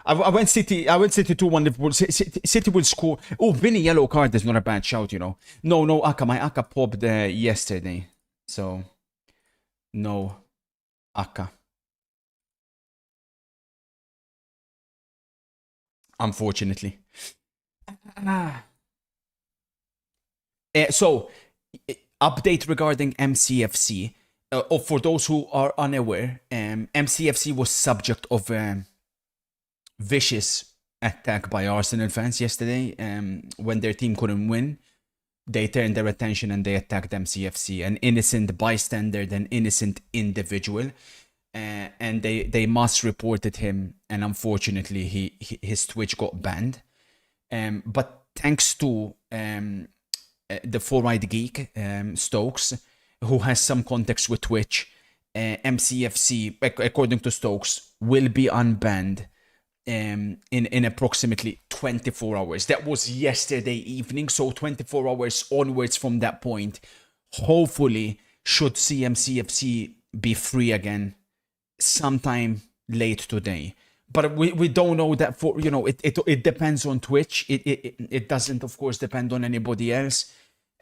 I went City. I went City 2-1 Liverpool. City will score. Oh, Vinny yellow card is not a bad shout, you know. No, Aka. My Aka popped yesterday, so no Aka. Unfortunately. Ah. So, update regarding MCFC. For those who are unaware, MCFC was subject of vicious attack by Arsenal fans yesterday. When their team couldn't win, they turned their attention and they attacked MCFC, an innocent bystander, an innocent individual. And they mass reported him, and unfortunately his Twitch got banned. But thanks to the four-eyed geek, Stokes, who has some context with Twitch, MCFC, according to Stokes, will be unbanned in approximately 24 hours. That was yesterday evening, so 24 hours onwards from that point, hopefully should see MCFC be free again sometime late today. But we don't know that, for you know, it depends on Twitch. It doesn't, of course, depend on anybody else.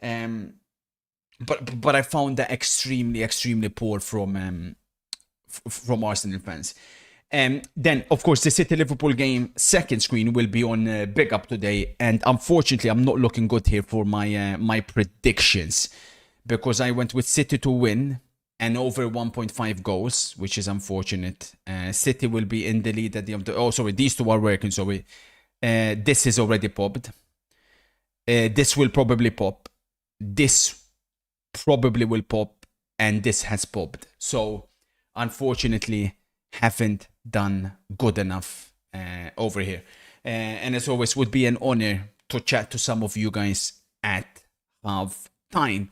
But I found that extremely poor from Arsenal fans. Then, of course, the City Liverpool game second screen will be on Big Up today, and unfortunately, I'm not looking good here for my predictions, because I went with City to win and over 1.5 goals, which is unfortunate. City will be in the lead at the end of the... Oh, sorry, these two are working, so this is already popped. This will probably pop. This probably will pop, and this has popped. So, unfortunately, haven't done good enough over here. And as always, would be an honor to chat to some of you guys at half time.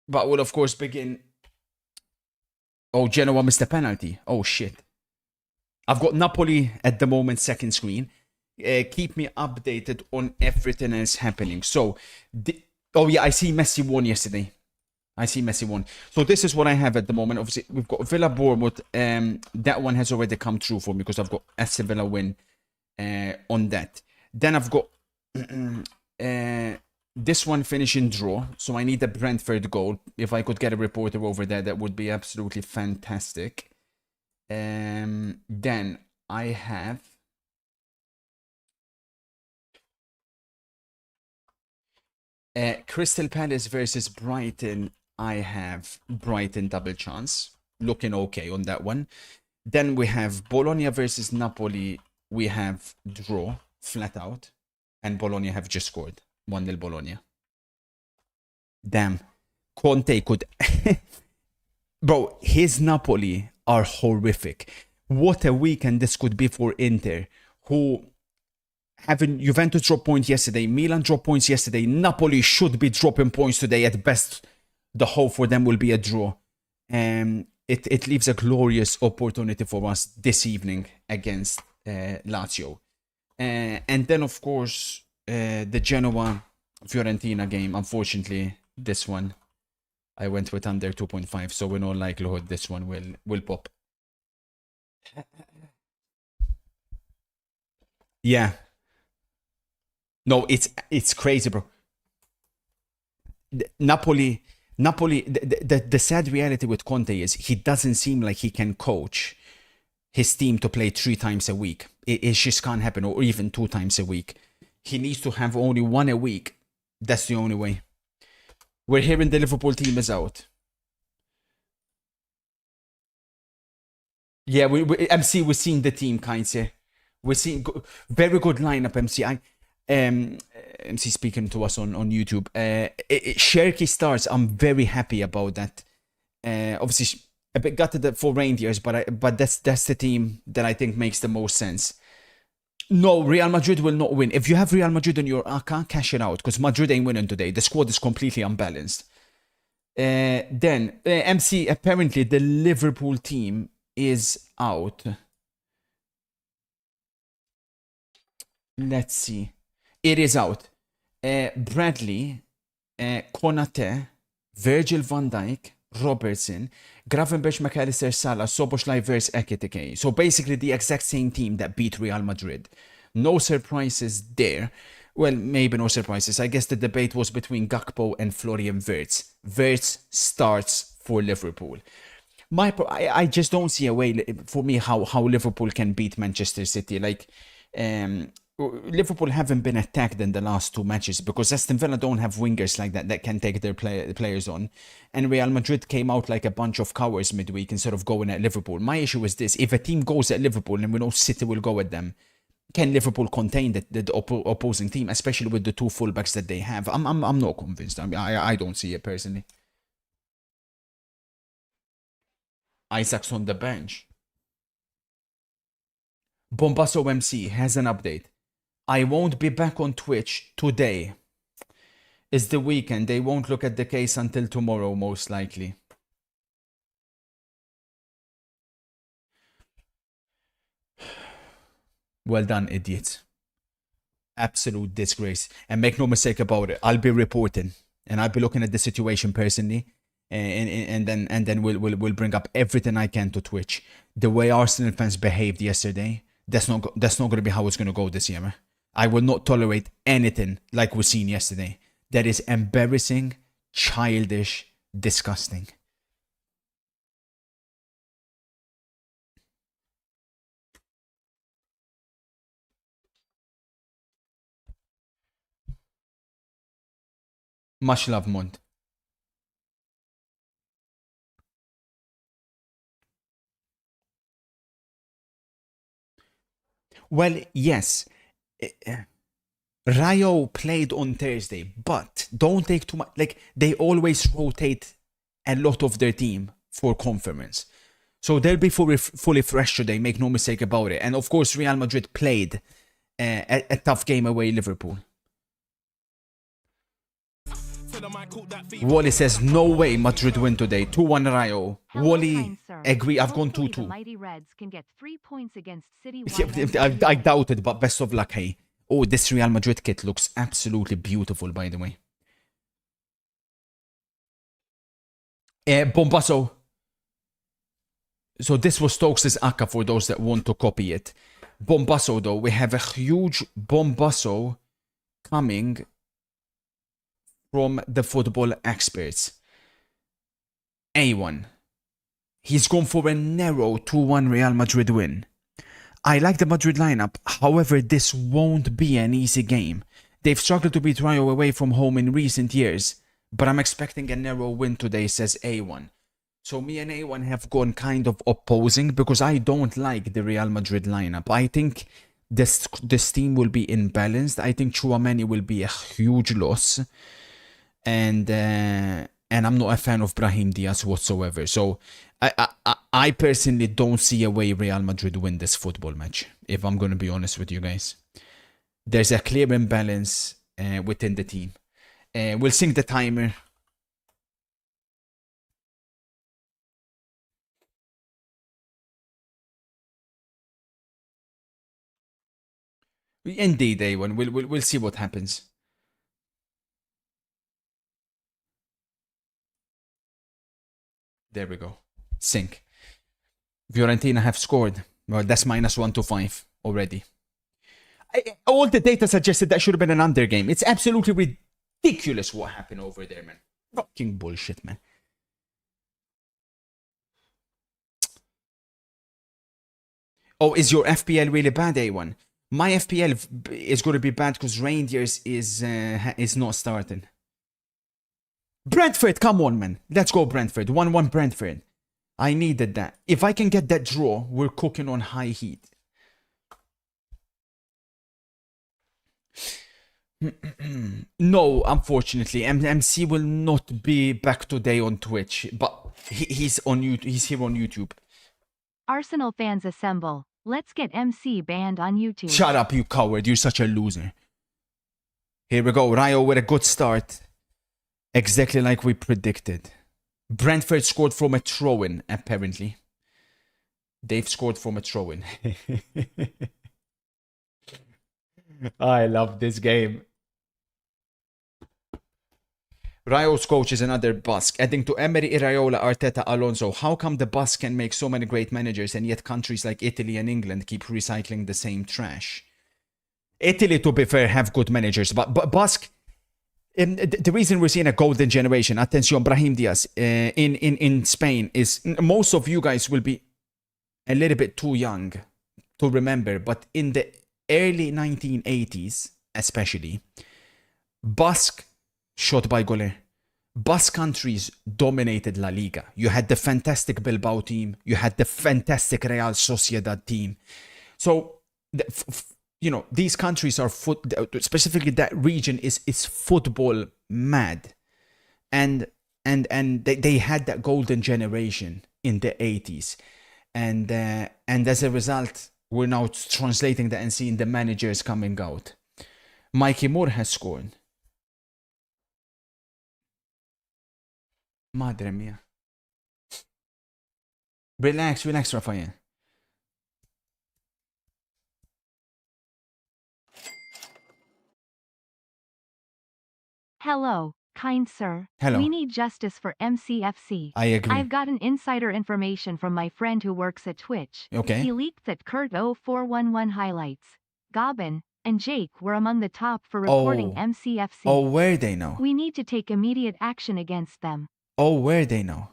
But we'll, of course, begin. Oh, Genoa missed a penalty. Oh, shit. I've got Napoli at the moment, second screen. Keep me updated on everything else happening. So, oh, yeah, I see Messi won yesterday. So this is what I have at the moment. Obviously, we've got Villa Bournemouth. That one has already come true for me because I've got Aston Villa win on that. Then I've got... this one finishing draw, so I need a Brentford goal. If I could get a reporter over there, that would be absolutely fantastic. Then I have Crystal Palace versus Brighton. I have Brighton double chance, looking okay on that one. Then we have Bologna versus Napoli. We have draw, flat out, and Bologna have just scored. 1-0 Bologna. Damn. Conte could... Bro, his Napoli are horrific. What a weekend this could be for Inter, who having Juventus drop points yesterday, Milan drop points yesterday, Napoli should be dropping points today. At best, the hope for them will be a draw. It leaves a glorious opportunity for us this evening against Lazio. And then, of course... the Genoa Fiorentina game, unfortunately, this one I went with under 2.5, so in all likelihood this one will pop. Yeah. No, it's crazy, bro. Napoli. The sad reality with Conte is he doesn't seem like he can coach his team to play 3 times a week. It just can't happen, or even 2 times a week. He needs to have only 1 a week. That's the only way. We're hearing the Liverpool team is out. Yeah, MC, we're seeing the team, Kainse. We're seeing very good lineup, MC. MC speaking to us on YouTube. Cherky starts. I'm very happy about that. Obviously, a bit gutted for reindeers, but that's the team that I think makes the most sense. No, Real Madrid will not win. If you have Real Madrid in your AK, cash it out, because Madrid ain't winning today. The squad is completely unbalanced. Then, MC, apparently the Liverpool team is out. Let's see. It is out. Bradley, Konate, Virgil van Dijk, Robertson, Gravenberch, McAllister, Salah, Soboslai versus Ekitike. So basically the exact same team that beat Real Madrid. No surprises there. Well, maybe no surprises. I guess the debate was between Gakpo and Florian Wirtz. Wirtz starts for Liverpool. I just don't see a way for me how Liverpool can beat Manchester City. Like, Liverpool haven't been attacked in the last two matches because Aston Villa don't have wingers like that can take their players on, and Real Madrid came out like a bunch of cowards midweek instead of going at Liverpool. My issue is this: if a team goes at Liverpool and we know City will go at them, can Liverpool contain the opposing team, especially with the two fullbacks that they have? I'm not convinced. I mean, I don't see it personally. Isaac's on the bench. Bombasso MC has an update. I won't be back on Twitch today. It's the weekend. They won't look at the case until tomorrow, most likely. Well done, idiots. Absolute disgrace. And make no mistake about it, I'll be reporting. And I'll be looking at the situation personally. And then we'll bring up everything I can to Twitch. The way Arsenal fans behaved yesterday, that's not going to be how it's going to go this year. I will not tolerate anything like we've seen yesterday. That is embarrassing, childish, disgusting. Much love, Mont. Well, yes. Rayo played on Thursday, but don't take too much. Like, they always rotate a lot of their team for conference. So they'll be fully fresh today, make no mistake about it. And of course, Real Madrid played a tough game away Liverpool. Wally says, no way Madrid win today. 2-1 Rayo. Wally, agree. I've gone 2-2. Mighty Reds can get 3 points against City. I doubt it, but best of luck, hey. Oh, this Real Madrid kit looks absolutely beautiful, by the way. Bombasso. So this was Stokes' Aka for those that want to copy it. Bombasso, though, we have a huge Bombasso coming from the football experts. A1. He's gone for a narrow 2-1 Real Madrid win. I like the Madrid lineup, however, this won't be an easy game. They've struggled to beat Rayo away from home in recent years, but I'm expecting a narrow win today, says A1. So me and A1 have gone kind of opposing because I don't like the Real Madrid lineup. I think this team will be imbalanced. I think Chouameni will be a huge loss. And I'm not a fan of Brahim Diaz whatsoever. So I personally don't see a way Real Madrid win this football match, if I'm going to be honest with you guys. There's a clear imbalance within the team. We'll sync the timer. Indeed, A1. We'll see what happens. There we go. Sync. Fiorentina have scored. Well, that's -1 to 5 already. All the data suggested that should have been an under game. It's absolutely ridiculous what happened over there, man. Fucking bullshit, man. Oh, is your FPL really bad, A1? My FPL is going to be bad because Rangers is not starting. Brentford, come on, man. Let's go, Brentford. 1-1 Brentford. I needed that. If I can get that draw, we're cooking on high heat. No, unfortunately, MC will not be back today on Twitch, but he's on YouTube. He's here on YouTube. Arsenal fans assemble. Let's get MC banned on YouTube. Shut up, you coward. You're such a loser. Here we go. Rayo with a good start. Exactly like we predicted. Brentford scored from a throw-in, apparently. They've scored from a throw-in. I love this game. Rayo's coach is another Basque. Adding to Emery, Iraola, Arteta, Alonso. How come the Basque can make so many great managers and yet countries like Italy and England keep recycling the same trash? Italy, to be fair, have good managers, but Basque. The reason we're seeing a golden generation, attention, Brahim Diaz, in Spain, is most of you guys will be a little bit too young to remember, but in the early 1980s, especially, Basque shot by goalie. Basque countries dominated La Liga. You had the fantastic Bilbao team. You had the fantastic Real Sociedad team. So, these countries are specifically that region is football mad, and they had that golden generation in the 80s, and as a result, we're now translating that and seeing the managers coming out. Mikey Moore has scored. Madre mia. Relax, Rafael. Hello, kind sir. Hello. We need justice for MCFC. I agree. I've gotten insider information from my friend who works at Twitch. Okay. He leaked that Kurt 0411 highlights, Gabin, and Jake were among the top for reporting MCFC. Oh, where they know? We need to take immediate action against them. Oh, where they know?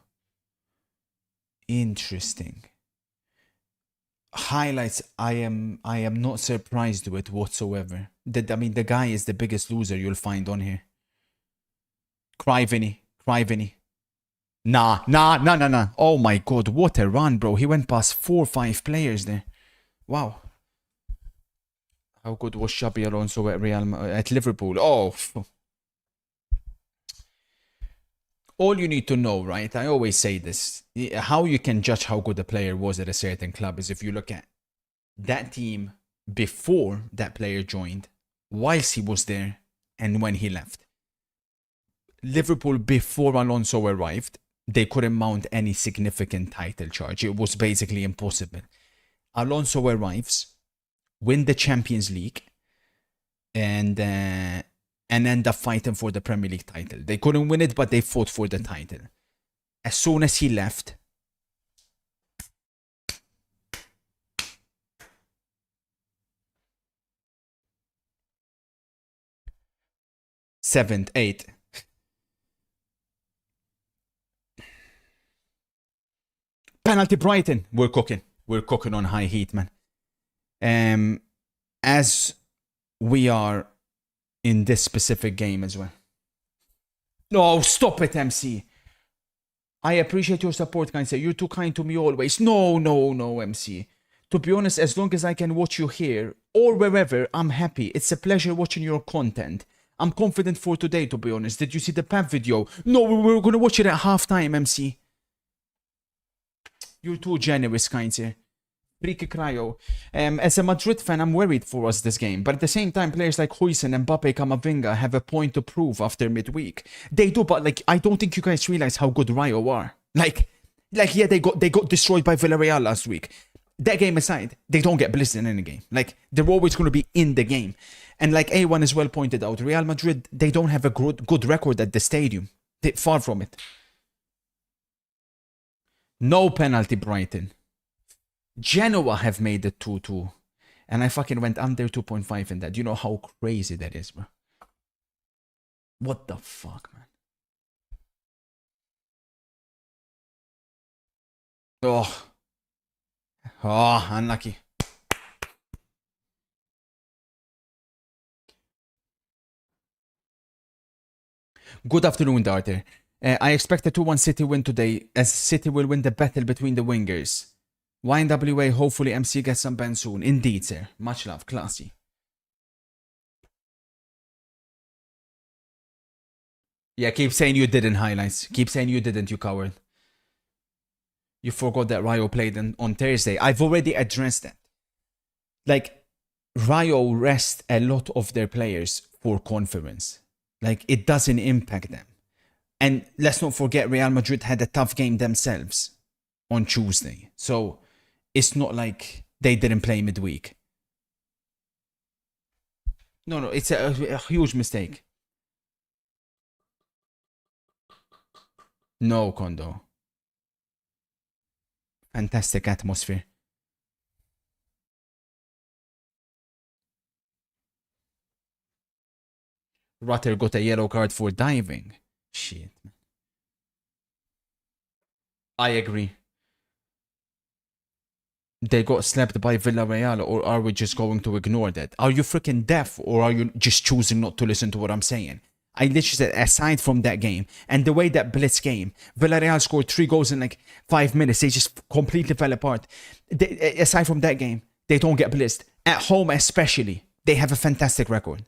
Interesting. Highlights, I am not surprised with whatsoever. The guy is the biggest loser you'll find on here. Cry Vinny. Nah. Oh my god, what a run, bro. He went past 4 or 5 players there. Wow. How good was Xabi Alonso at Liverpool? Oh. All you need to know, right? I always say this. How you can judge how good a player was at a certain club is if you look at that team before that player joined, whilst he was there, and when he left. Liverpool, before Alonso arrived, they couldn't mount any significant title charge. It was basically impossible. Alonso arrives, win the Champions League, and end up fighting for the Premier League title. They couldn't win it, but they fought for the title. As soon as he left, seventh, eighth. Penalty Brighton. We're cooking. We're cooking on high heat, man. As we are in this specific game as well. No, stop it, MC. I appreciate your support, kind sir. You're too kind to me always. No, MC. To be honest, as long as I can watch you here or wherever, I'm happy. It's a pleasure watching your content. I'm confident for today, to be honest. Did you see the PAP video? No, we were going to watch it at halftime, MC. You're too generous, kind sir. Freaky cryo. As a Madrid fan, I'm worried for us this game. But at the same time, players like Huijsen, Mbappe, Camavinga have a point to prove after midweek. They do, but I don't think you guys realize how good Rayo are. Yeah, they got destroyed by Villarreal last week. That game aside, they don't get blitzed in any game. They're always going to be in the game. And like A1 as well pointed out, Real Madrid, they don't have a good record at the stadium. They're far from it. No penalty, Brighton. Genoa have made it 2-2. And I fucking went under 2.5 in that. Do you know how crazy that is, bro? What the fuck, man? Oh, unlucky. Good afternoon, Darter. I expect a 2-1 City win today, as City will win the battle between the wingers. YNWA, hopefully MC gets some ban soon. Indeed, sir. Much love. Classy. Yeah, keep saying you didn't, highlights. Keep saying you didn't, you coward. You forgot that Rayo played on Thursday. I've already addressed that. Rayo rest a lot of their players for conference. It doesn't impact them. And let's not forget, Real Madrid had a tough game themselves on Tuesday. So it's not like they didn't play midweek. No, it's a huge mistake. No, Kondo. Fantastic atmosphere. Rutter got a yellow card for diving. Shit. I agree. They got slapped by Villarreal, or are we just going to ignore that? Are you freaking deaf, or are you just choosing not to listen to what I'm saying? I literally said, aside from that game, and the way that Blitz game, Villarreal scored 3 goals in like 5 minutes. They just completely fell apart. Aside from that game, they don't get blitzed. At home especially, they have a fantastic record.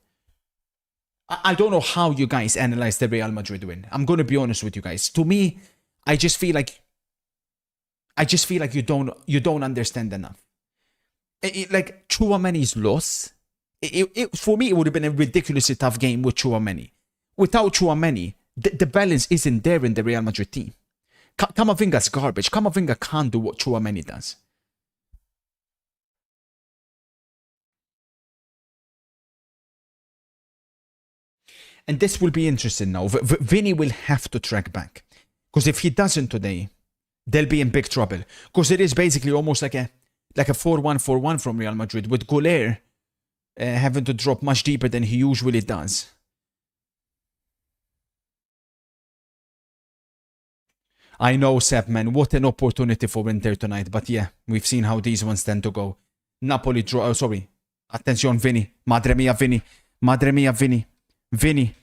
I don't know how you guys analyze the Real Madrid win. I'm going to be honest with you guys. To me, I just feel like you don't understand enough. Like Chouamani's loss, for me it would have been a ridiculously tough game with Chouamani. Without Chouamani, the balance isn't there in the Real Madrid team. Camavinga's garbage. Camavinga can't do what Chouamani does. And this will be interesting now. Vinny will have to track back. Because if he doesn't today, they'll be in big trouble. Because it is basically almost like a 4-1-4-1 from Real Madrid, with Goller having to drop much deeper than he usually does. I know, Seb, man, what an opportunity for Inter tonight. But yeah, we've seen how these ones tend to go. Napoli draw. Oh, sorry. Attention, Vinny. Madre mia, Vinny. Madre mia, Vinny. Vinny.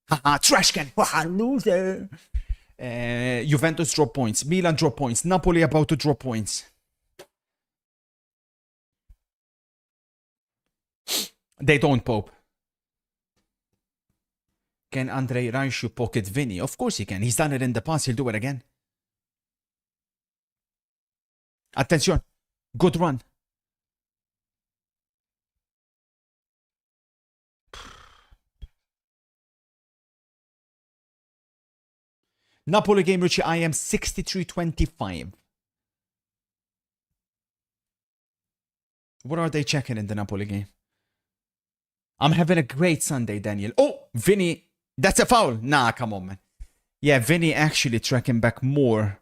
Haha, trash can. Haha, loser. Juventus drop points. Milan drop points. Napoli about to drop points. They don't, Pope. Can Andrei Raishu pocket Vinny? Of course he can. He's done it in the past. He'll do it again. Attention. Good run. Napoli game, Richie. I am 63-25. What are they checking in the Napoli game? I'm having a great Sunday, Daniel. Oh, Vinny. That's a foul. Nah, come on, man. Yeah, Vinny actually tracking back more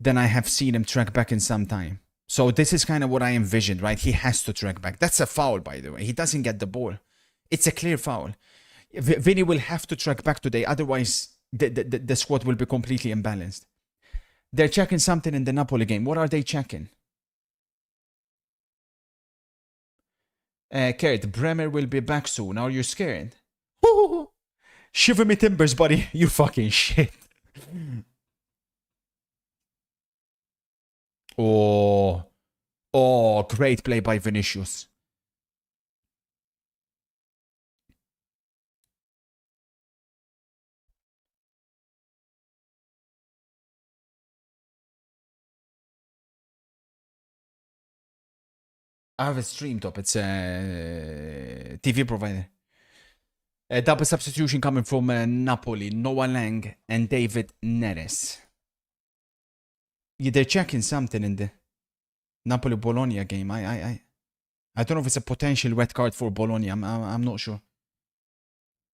than I have seen him track back in some time. So this is kind of what I envisioned, right? He has to track back. That's a foul, by the way. He doesn't get the ball. It's a clear foul. Vinny will have to track back today. Otherwise, the squad will be completely imbalanced. They're checking something in the Napoli game. What are they checking? Kurt, Bremer will be back soon. Are you scared? Shiver me timbers, buddy. You fucking shit. Oh, great play by Vinicius. I have a stream top. It's a TV provider. A double substitution coming from Napoli. Noah Lang and David Neres. Yeah, they're checking something in the Napoli-Bologna game. I don't know if it's a potential red card for Bologna. I'm not sure.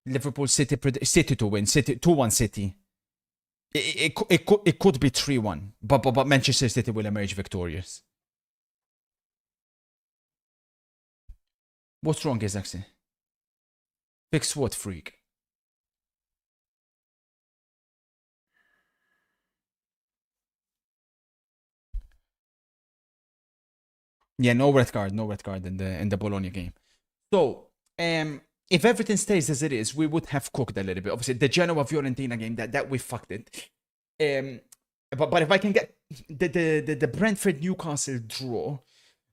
Liverpool City to win. City 2-1 City. It could be 3-1, but Manchester City will emerge victorious. What's wrong, Isaacson? Fix what, freak? Yeah, no red card in the Bologna game. So, if everything stays as it is, we would have cooked a little bit. Obviously, the Genoa-Fiorentina game, that we fucked it. But if I can get the Brentford-Newcastle draw,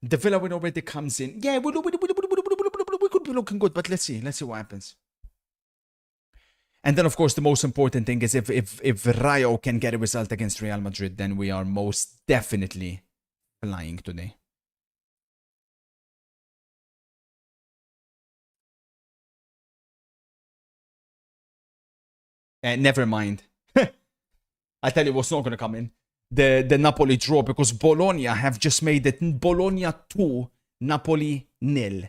the Villa win already comes in. Yeah, we could be looking good, but let's see what happens. And then, of course, the most important thing is if Rayo can get a result against Real Madrid, then we are most definitely flying today. Never mind. I tell you what's not going to come in. The Napoli draw, because Bologna have just made it Bologna 2, Napoli 0.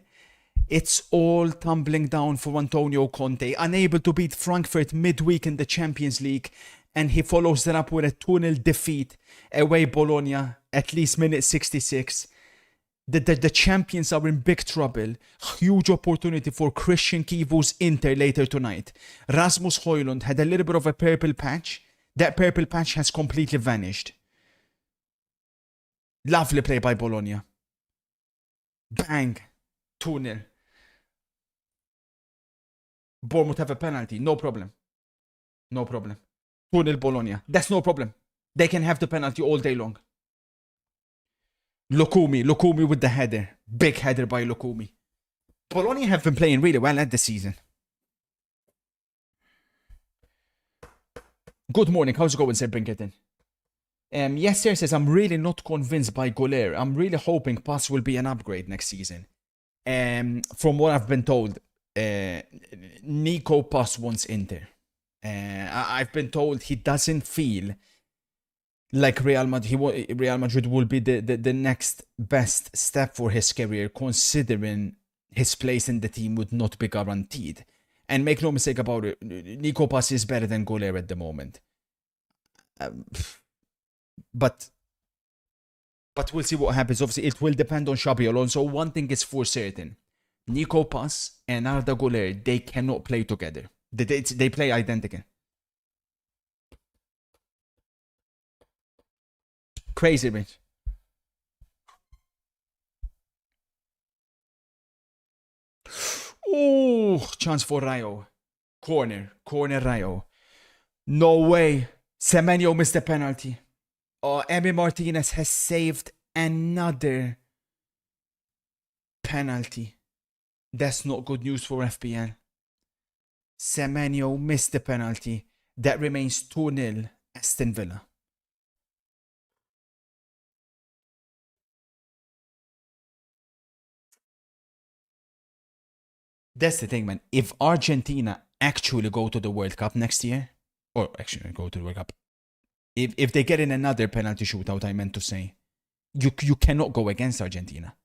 It's all tumbling down for Antonio Conte, unable to beat Frankfurt midweek in the Champions League, and he follows that up with a 2-0 defeat away Bologna at least minute 66. The champions are in big trouble. Huge opportunity for Christian Kivu's Inter later tonight. Rasmus Højlund had a little bit of a purple patch. That purple patch has completely vanished. Lovely play by Bologna. Bang. 2-0. Bournemouth have a penalty. No problem. No problem. 2-0 Bologna. That's no problem. They can have the penalty all day long. Lukumi with the header. Big header by Lukumi. Bologna have been playing really well at the season. Good morning. How's it going, Sir Pinkerton? Yes, sir says, I'm really not convinced by Goller. I'm really hoping Pass will be an upgrade next season. From what I've been told, Nico Pass wants Inter. I've been told he doesn't feel like Real Madrid will be the next best step for his career, considering his place in the team would not be guaranteed. And make no mistake about it, Nico Pass is better than Goller at the moment. But we'll see what happens. Obviously, it will depend on Xabi Alonso. One thing is for certain. Nico Pass and Arda Güler, they cannot play together. They play identical. Crazy, bitch. Oh, chance for Rayo. Corner Rayo. No way. Semenyo missed the penalty. Oh, Emi Martinez has saved another penalty. That's not good news for FPL. Semenyo missed the penalty. That remains 2-0 Aston Villa. That's the thing, man. If Argentina actually go to the World Cup next year, or actually go to the World Cup, if they get in another penalty shootout, I meant to say, you cannot go against Argentina.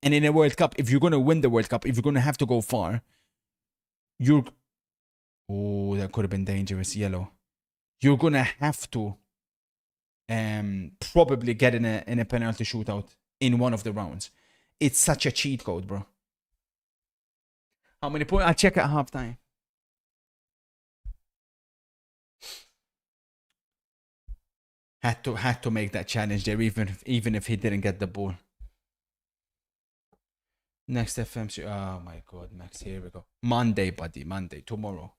And in a World Cup, if you're going to win the World Cup, if you're going to have to go far, oh, that could have been dangerous. Yellow. You're going to have to probably get in a penalty shootout in one of the rounds. It's such a cheat code, bro. How many points? I'll check at halftime. Had to make that challenge there, even if he didn't get the ball. Next FMC. Oh my god, Max. Here we go. Monday, buddy. Monday. Tomorrow.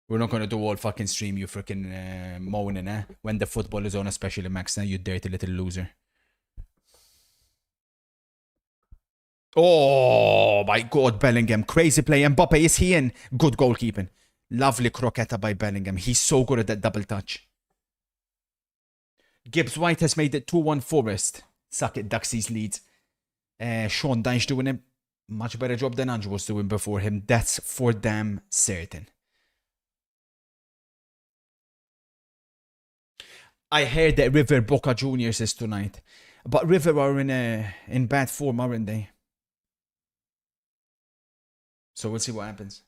We're not gonna do all fucking stream, you freaking moaning, eh? When the football is on, especially Max, now you dirty little loser. Oh my god, Bellingham. Crazy play. Mbappe, is he in? Good goalkeeping. Lovely croqueta by Bellingham. He's so good at that double touch. Gibbs White has made it 2-1 Forest. Suck it, Duxies leads. Sean Dyche doing a much better job than Ange was doing before him. That's for damn certain. I heard that River Boca Juniors is tonight. But River are in bad form, aren't they? So we'll see what happens.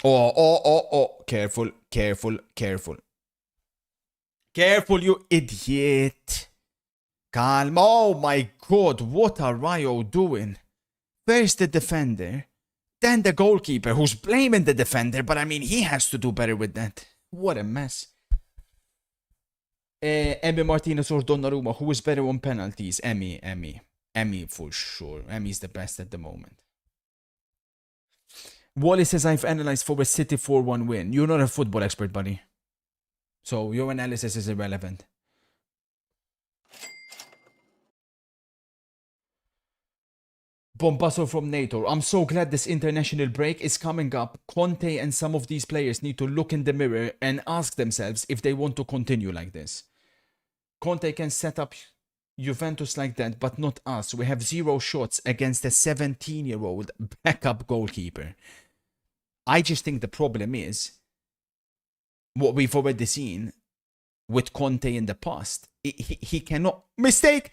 Oh. Careful, you idiot. Calm. Oh my god, what are Rayo doing? First the defender, then the goalkeeper, who's blaming the defender, but I mean, he has to do better with that. What a mess. Emi Martinez or Donnarumma, who is better on penalties? Emi for sure. Emi's the best at the moment. Wally says, I've analyzed for a City 4-1 win. You're not a football expert, buddy. So your analysis is irrelevant. Bombasso from NATO. I'm so glad this international break is coming up. Conte and some of these players need to look in the mirror and ask themselves if they want to continue like this. Conte can set up Juventus like that, but not us. We have 0 shots against a 17-year-old backup goalkeeper. I just think the problem is what we've already seen with Conte in the past. He cannot... Mistake!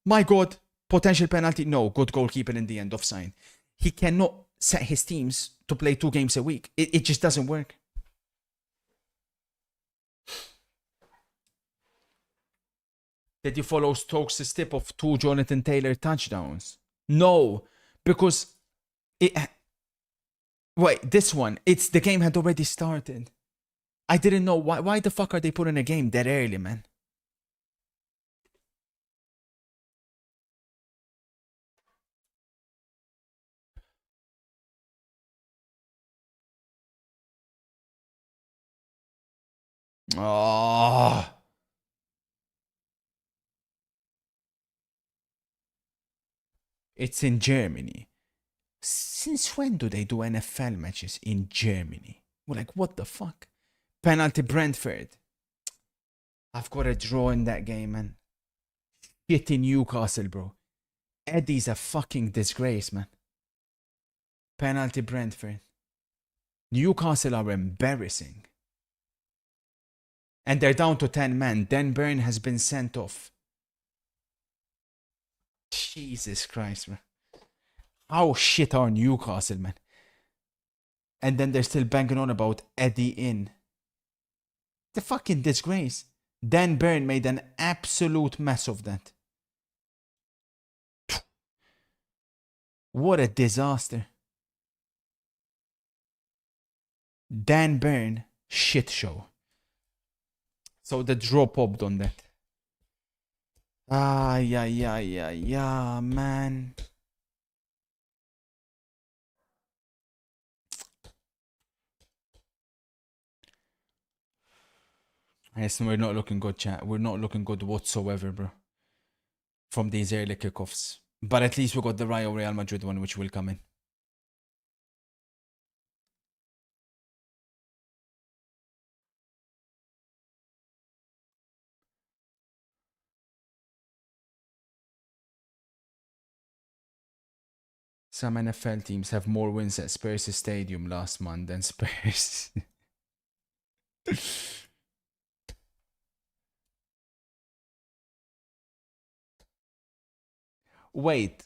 My God. Potential penalty. No. Good goalkeeper in the end. Offside. He cannot set his teams to play 2 games a week. It just doesn't work. Did you follow Stokes' tip of 2 Jonathan Taylor touchdowns? No, because it. Wait, this one. It's the game had already started. I didn't know why the fuck are they putting a game that early, man? Oh. It's in Germany. Since when do they do NFL matches in Germany? We're like, what the fuck? Penalty Brentford. I've got a draw in that game, man. Shit in Newcastle, bro. Eddie's a fucking disgrace, man. Penalty Brentford. Newcastle are embarrassing. And they're down to 10 men. Dan Burn has been sent off. Jesus Christ, man. How shit are Newcastle, man? And then they're still banging on about Eddie in. The fucking disgrace. Dan Burn made an absolute mess of that. What a disaster. Dan Burn, shit show. So the draw popped on that. Yeah, man. Yes, we're not looking good, chat. We're not looking good whatsoever, bro. From these early kickoffs. But at least we got the Real Madrid one, which will come in. Some NFL teams have more wins at Spurs Stadium last month than Spurs. Wait,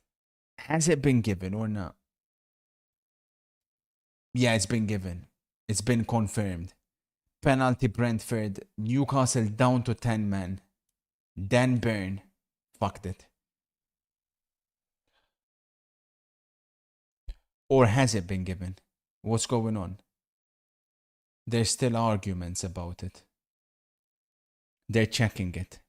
has it been given or not? Yeah, it's been given. It's been confirmed. Penalty Brentford. Newcastle down to 10 men. Dan Burn fucked it. Or has it been given? What's going on? There's still arguments about it. They're checking it.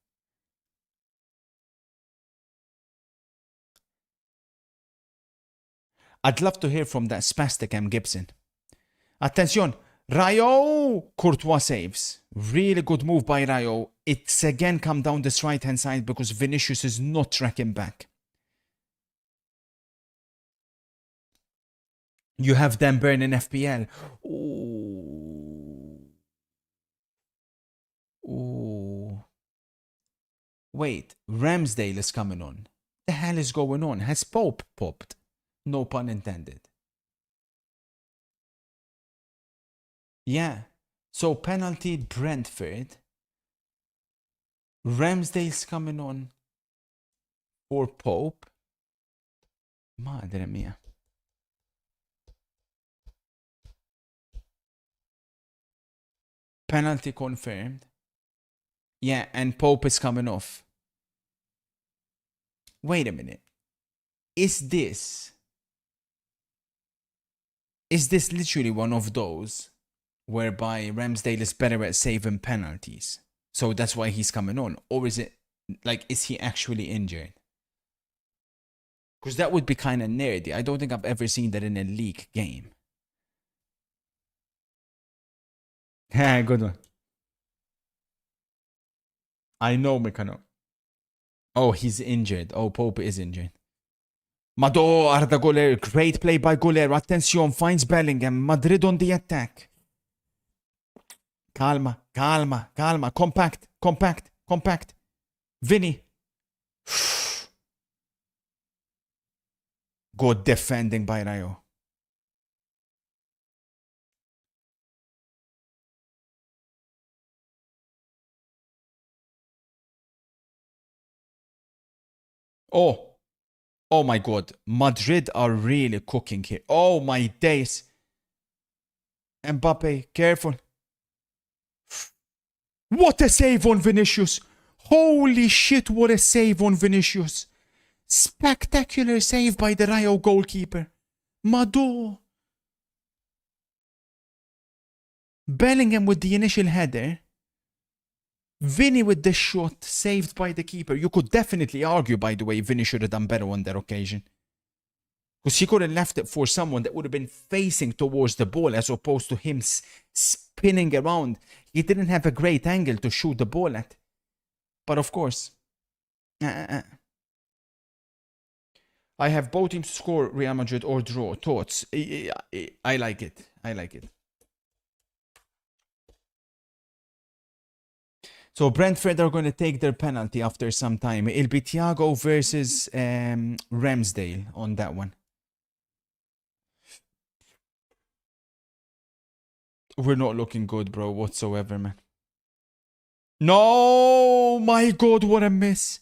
I'd love to hear from that spastic M. Gibson. Attention! Rayo! Courtois saves. Really good move by Rayo. It's again come down this right hand side because Vinicius is not tracking back. You have them burn in FPL. Ooh. Ooh. Wait, Ramsdale is coming on. The hell is going on? Has Pope popped? No pun intended. Yeah. So penalty Brentford. Ramsdale's coming on for Pope. Madre mia. Penalty confirmed. Yeah, and Pope is coming off. Wait a minute. Is this literally one of those whereby Ramsdale is better at saving penalties? So that's why he's coming on? Or is it, like, is he actually injured? Because that would be kind of nerdy. I don't think I've ever seen that in a league game. Good one. I know, Mekano. Oh, he's injured. Oh, Pope is injured. Mado, Arda Goler. Great play by Goler. Attention, finds Bellingham. Madrid on the attack. Calma, calma, calma. Compact, compact, compact. Vinny. Good defending by Rayo. Oh. Oh my god. Madrid are really cooking here. Oh my days. Mbappe, careful. What a save on Vinicius. Holy shit, what a save on Vinicius. Spectacular save by the Rayo goalkeeper. Mado. Bellingham with the initial header. Vinny with the shot saved by the keeper. You could definitely argue, by the way, Vinny should have done better on that occasion. Because he could have left it for someone that would have been facing towards the ball as opposed to him spinning around. He didn't have a great angle to shoot the ball at. But of course. I have both teams to score, Real Madrid or draw. Thoughts? I like it. I like it. So Brentford are going to take their penalty after some time. It'll be Thiago versus Ramsdale on that one. We're not looking good, bro, whatsoever, man. No! My God, what a miss.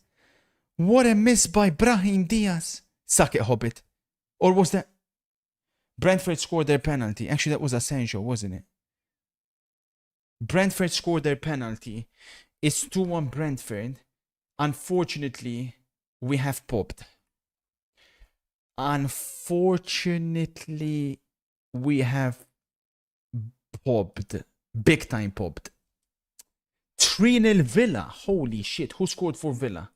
What a miss by Brahim Diaz. Suck it, Hobbit. Or was that... Brentford scored their penalty. Actually, that was Asensio, wasn't it? Brentford scored their penalty. It's 2-1 Brentford. Unfortunately, we have popped. Unfortunately, we have popped. Big time popped. 3-0 Villa. Holy shit. Who scored for Villa?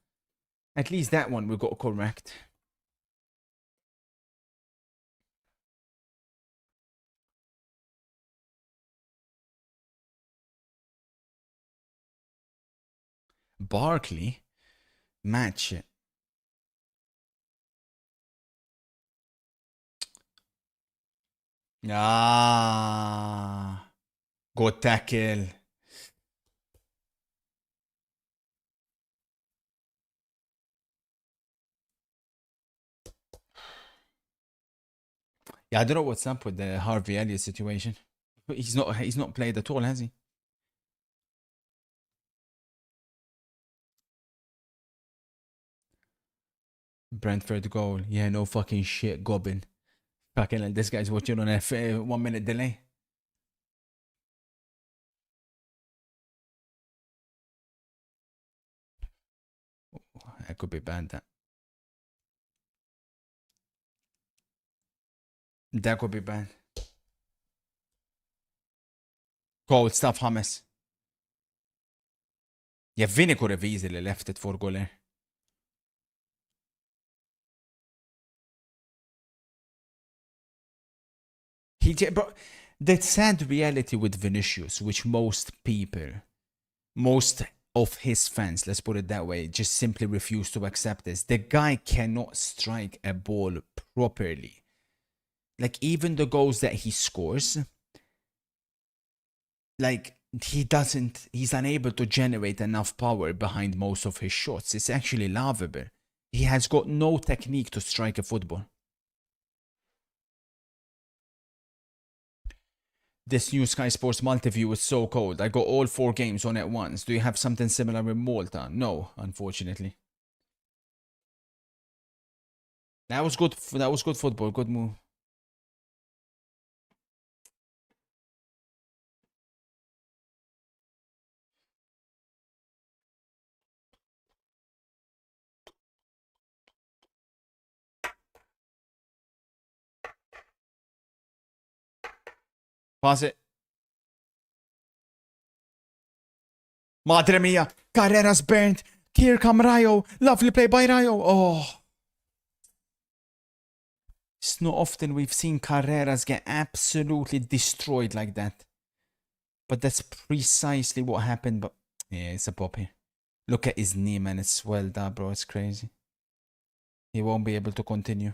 At least that one we got correct. Barkley match. Good tackle. Yeah, I don't know what's up with the Harvey Elliott situation. He's not played at all, has he? Brentford goal. Yeah, no fucking shit, Gobbin. Fucking this guy's watching on a 1 minute delay. That could be bad, that. That could be bad. Cold stuff, Hamas. Yeah, Vinny could have easily left it for goal. But the sad reality with Vinicius, which most of his fans, let's put it that way, just simply refuse to accept this. The guy cannot strike a ball properly. Like, even the goals that he scores, like, he's unable to generate enough power behind most of his shots. It's actually laughable. He has got no technique to strike a football. This new Sky Sports Multiview is so cold. I got all 4 games on at once. Do you have something similar in Malta? No, unfortunately. That was good football. Good move. Pass it. Madre mia. Carreras burnt. Here come Rayo. Lovely play by Rayo. Oh. It's not often we've seen Carreras get absolutely destroyed like that. But that's precisely what happened. But yeah, it's a pop here. Look at his knee, man. It's swelled up, bro. It's crazy. He won't be able to continue.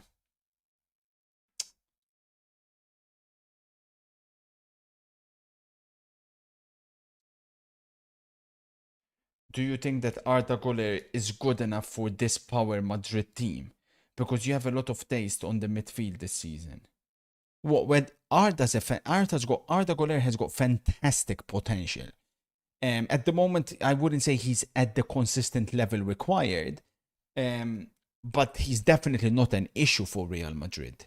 Do you think that Arda Güler is good enough for this power Madrid team? Because you have a lot of taste on the midfield this season. What when Arda Güler has got fantastic potential. At the moment, I wouldn't say he's at the consistent level required. but he's definitely not an issue for Real Madrid.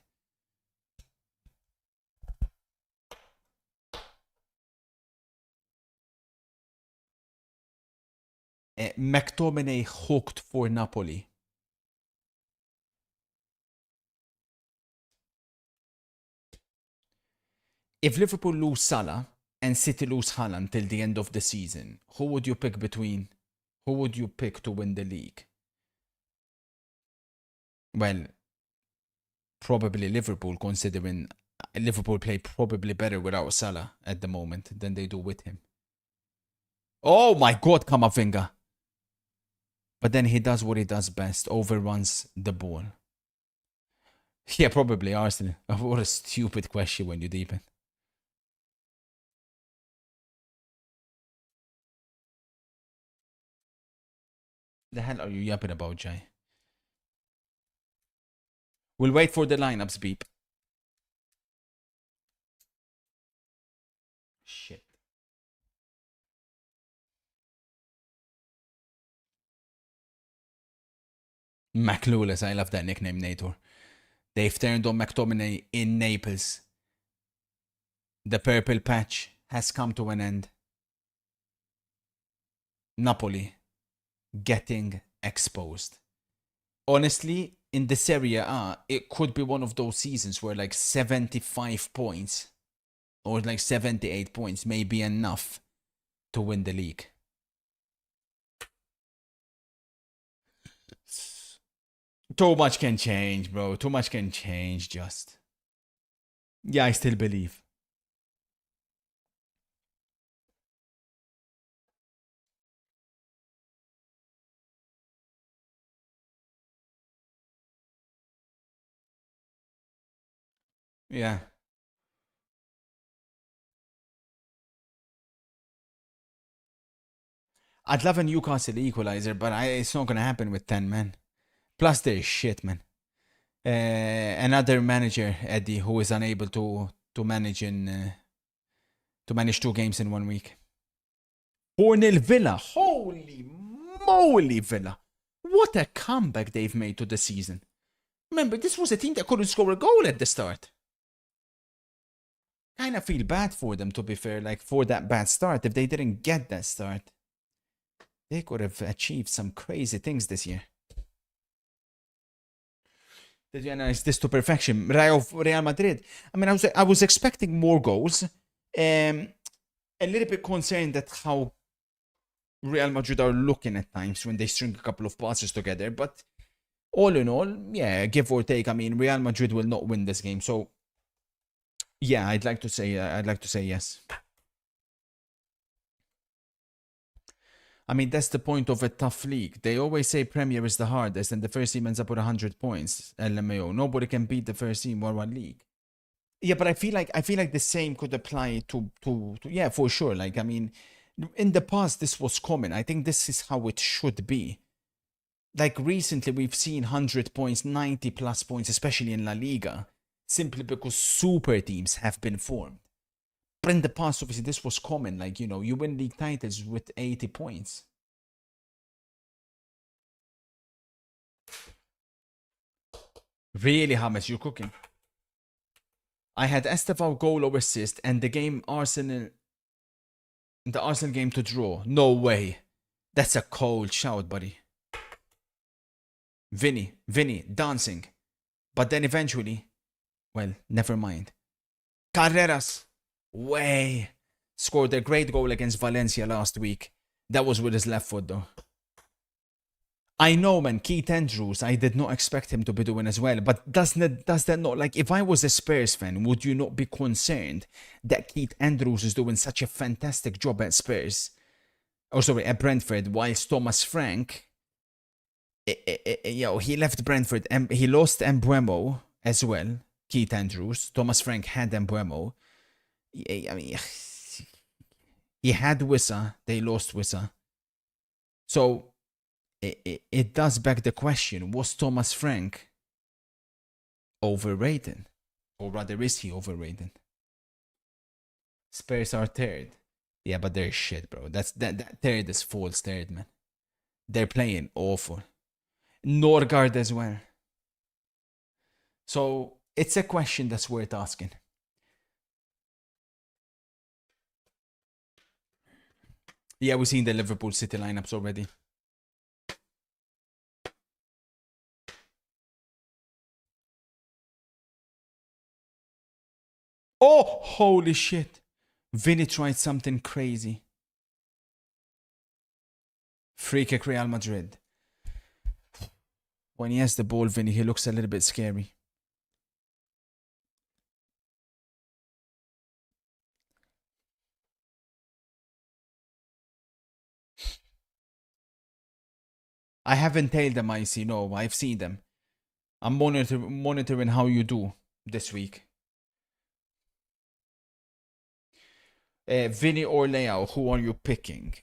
McTominay hooked for Napoli. If Liverpool lose Salah and City lose Haaland till the end of the season, who would you pick between? Who would you pick to win the league? Well, probably Liverpool, considering Liverpool play probably better without Salah at the moment than they do with him. Oh my God, Kamavinga. But then he does what he does best, overruns the ball. Yeah, probably Arsenal. What a stupid question when you deepen. The hell are you yapping about, Jay? We'll wait for the lineups, beep. Shit. McLulis, I love that nickname, Nator. They've turned on McTominay in Naples. The purple patch has come to an end. Napoli getting exposed. Honestly, in the Serie A, it could be one of those seasons where like 75 points or like 78 points may be enough to win the league. Too much can change, bro. Too much can change, just. Yeah, I still believe. Yeah. I'd love a Newcastle equalizer, but it's not going to happen with 10 men. Plus, they're shit, man. Another manager, Eddie, who is unable to manage to manage 2 games in 1 week. 4-0 Villa. Holy moly, Villa. What a comeback they've made to the season. Remember, this was a team that couldn't score a goal at the start. Kind of feel bad for them, to be fair, like for that bad start. If they didn't get that start, they could have achieved some crazy things this year. Did you analyze this to perfection? Real Madrid. I mean, I was expecting more goals. A little bit concerned at how Real Madrid are looking at times when they string a couple of passes together. But all in all, yeah, give or take, I mean, Real Madrid will not win this game. So, yeah, I'd like to say yes. I mean, that's the point of a tough league. They always say Premier is the hardest, and the first team ends up with 100 points. LMAO. Nobody can beat the first team or one league. Yeah, but I feel like the same could apply to yeah, for sure. Like, I mean, in the past this was common. I think this is how it should be. Like recently we've seen 100 points, 90 plus points, especially in La Liga, simply because super teams have been formed. But in the past, obviously, this was common. Like, you know, you win league titles with 80 points. Really, James, you're cooking. I had Estevao goal or assist and the Arsenal game to draw. No way. That's a cold shout, buddy. Vinny, dancing. But then eventually, well, never mind. Carreras, way. Scored a great goal against Valencia last week. That was with his left foot, though. I know, man, Keith Andrews, I did not expect him to be doing as well. But does that not, like, if I was a Spurs fan, would you not be concerned that Keith Andrews is doing such a fantastic job at Spurs? Oh, sorry, at Brentford, whilst Thomas Frank, he left Brentford and he lost Embuemo as well. Keith Andrews. Thomas Frank had Embuemo. I mean, he had Wissa. They lost Wissa. So it does beg the question, was Thomas Frank overrated? Or rather, is he overrated? Spurs are third. Yeah, but they're shit, bro. That third is false third, man. They're playing awful. Norgard as well. So it's a question that's worth asking. Yeah, we've seen the Liverpool City lineups already. Oh, holy shit. Vinny tried something crazy. Free kick Real Madrid. When he has the ball, Vinny, he looks a little bit scary. I haven't tailed them, I see. No, I've seen them. I'm monitoring how you do this week. Vinny or Leao, who are you picking?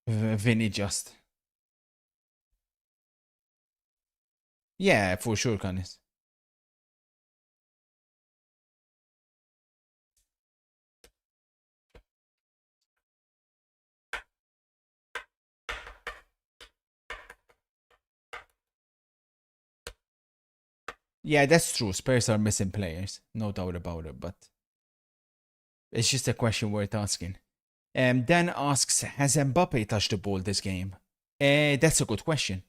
Vinny just. Yeah, for sure, Canis. Yeah, that's true. Spurs are missing players, no doubt about it, but it's just a question worth asking. Dan asks, has Mbappe touched the ball this game? That's a good question.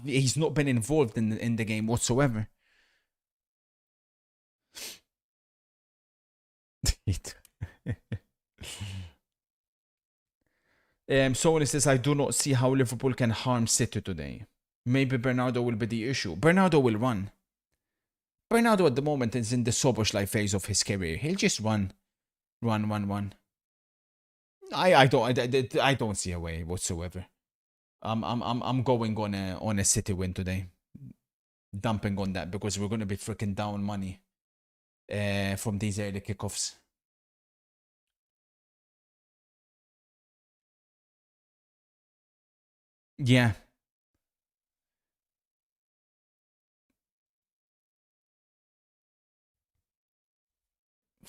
He's not been involved in the game whatsoever. Someone says, I do not see how Liverpool can harm City today. Maybe Bernardo will be the issue. Bernardo will run. Bernardo at the moment is in the Soboslai phase of his career. He'll just run. Run. I don't see a way whatsoever. I'm going on a City win today. Dumping on that because we're gonna be freaking down money from these early kickoffs. Yeah.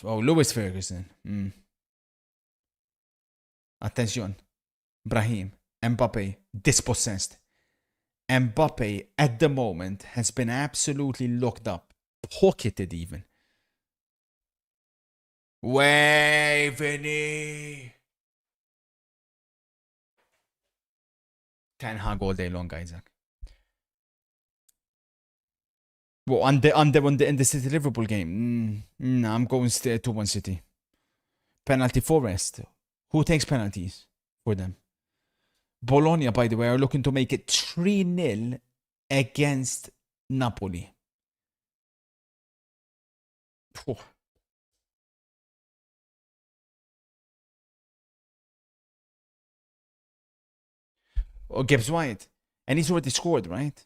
Oh, Lewis Ferguson. Attention. Brahim. Mbappe. Dispossessed. Mbappe, at the moment, has been absolutely locked up. Pocketed, even. Way, Vinny. Ten Hag all day long, Isaac. Well, in the City Liverpool game, I'm going 2-1 City. Penalty Forest. Who takes penalties for them? Bologna, by the way, are looking to make it 3-0 against Napoli. Oh, Gibbs White. And he's already scored, right?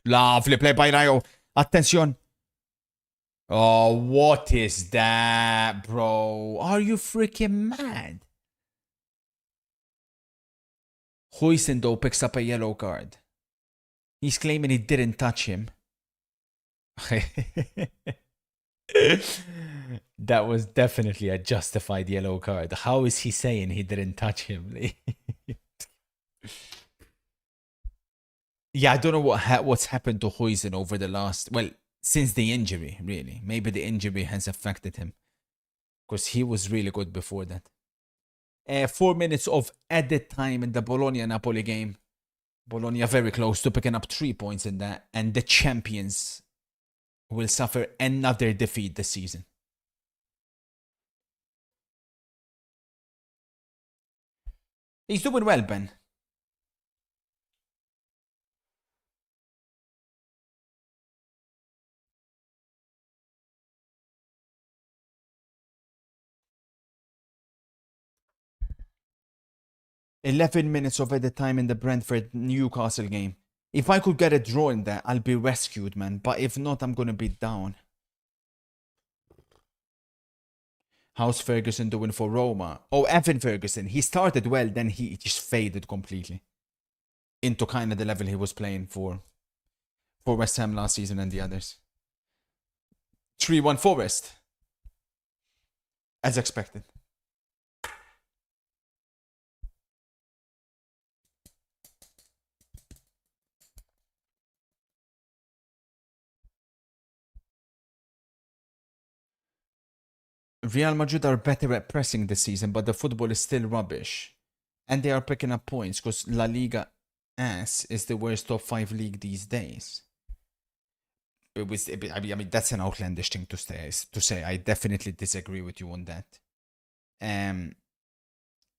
Lovely play by Rayo. Attention. Oh, what is that, bro? Are you freaking mad? Huijsen picks up a yellow card. He's claiming he didn't touch him. That was definitely a justified yellow card. How is he saying he didn't touch him? Yeah, I don't know what's happened to Huijsen over the last, well, since the injury, really. Maybe the injury has affected him. Because he was really good before that. 4 minutes of added time in the Bologna-Napoli game. Bologna very close to picking up 3 points in that. And the champions will suffer another defeat this season. He's doing well, Ben. "11 minutes of added time in the Brentford-Newcastle game. If I could get a draw in that, I'll be rescued, man. But if not, I'm gonna be down." How's Ferguson doing for Roma? Oh, Evan Ferguson. He started well, then he just faded completely into kind of the level he was playing for West Ham last season and the others. 3-1 Forest. As expected. Real Madrid are better at pressing this season, but the football is still rubbish. And they are picking up points because La Liga ass is the worst top 5 league these days. I mean, that's an outlandish thing to say. I definitely disagree with you on that. And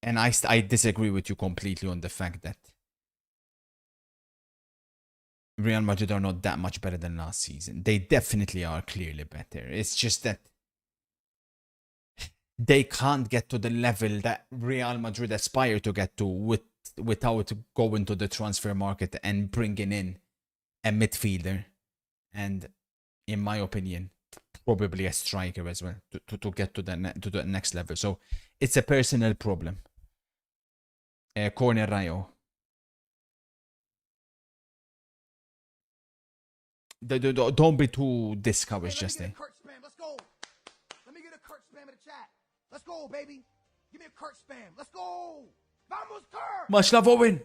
I disagree with you completely on the fact that Real Madrid are not that much better than last season. They definitely are clearly better. It's just that they can't get to the level that Real Madrid aspire to get to without going to the transfer market and bringing in a midfielder and, in my opinion, probably a striker as well to get to the next level. So it's a personal problem. Corner Rayo. Don't be too discouraged, Justin. Let's go. Let me get a Kurt spam in the chat. Let's go, baby. Give me a Kurt spam. Let's go. Vamos, Kurt. Much love, Owen.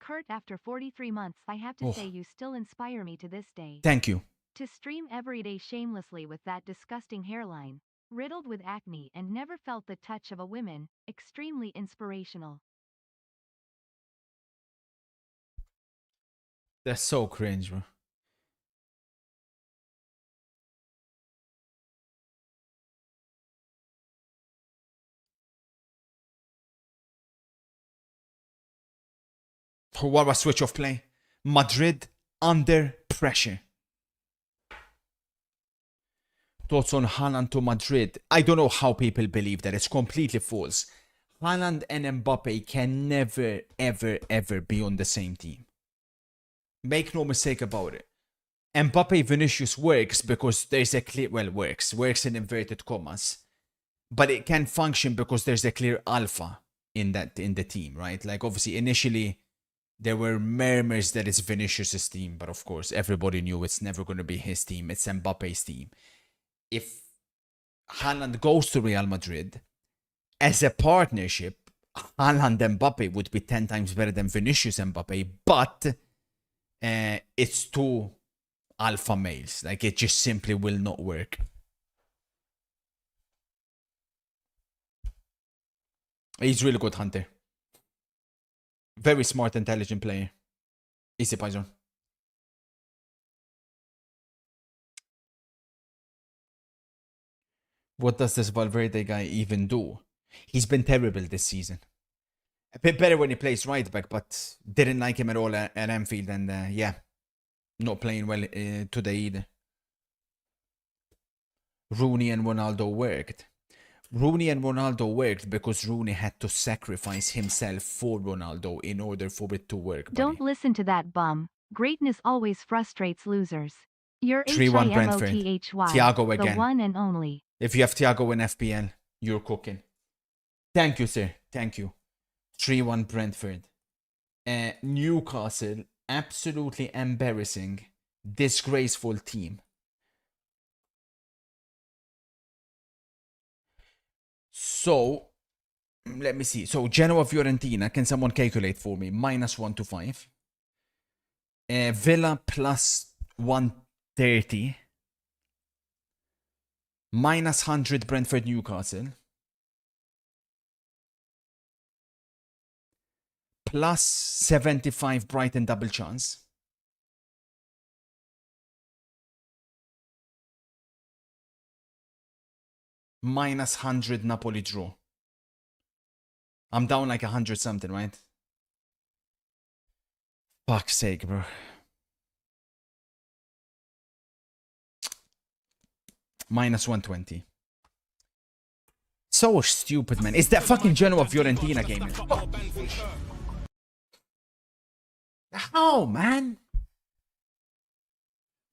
Kurt, after 43 months, I have to say you still inspire me to this day. Thank you. To stream every day shamelessly with that disgusting hairline, riddled with acne and never felt the touch of a woman, extremely inspirational. That's so cringe, bro. What was switch of play? Madrid under pressure. Thoughts on Haaland to Madrid? I don't know how people believe that. It's completely false. Haaland and Mbappe can never, ever, ever be on the same team. Make no mistake about it. Mbappe Vinicius works because there's a clear, well, works in inverted commas, but it can function because there's a clear alpha in the team, right? Like, obviously, initially there were murmurs that it's Vinicius' team, but of course everybody knew it's never going to be his team. It's Mbappe's team. If Haaland goes to Real Madrid, as a partnership, Haaland and Mbappe would be 10 times better than Vinicius and Mbappe, but it's two alpha males. Like, it just simply will not work. He's really good hunter. Very smart, intelligent player. Easy Python. What does this Valverde guy even do? He's been terrible this season. A bit better when he plays right back, but didn't like him at all at Anfield, and yeah, not playing well today either. Rooney and Ronaldo worked. Rooney and Ronaldo worked because Rooney had to sacrifice himself for Ronaldo in order for it to work. Buddy. Don't listen to that bum. Greatness always frustrates losers. You're 3-1 Brentford. Thiago again. The one and only. If you have Thiago in FPL, you're cooking. Thank you, sir. Thank you. 3-1 Brentford. Newcastle, absolutely embarrassing, disgraceful team. So, let me see. So, Genoa Fiorentina, can someone calculate for me? -1 to 5. Villa plus 130. -100 Brentford Newcastle. Plus 75 Brighton double chance. -100 Napoli draw. I'm down like 100 something, right? Fuck's sake, bro. -120. So stupid, man. It's that fucking Genoa Fiorentina game. How, man?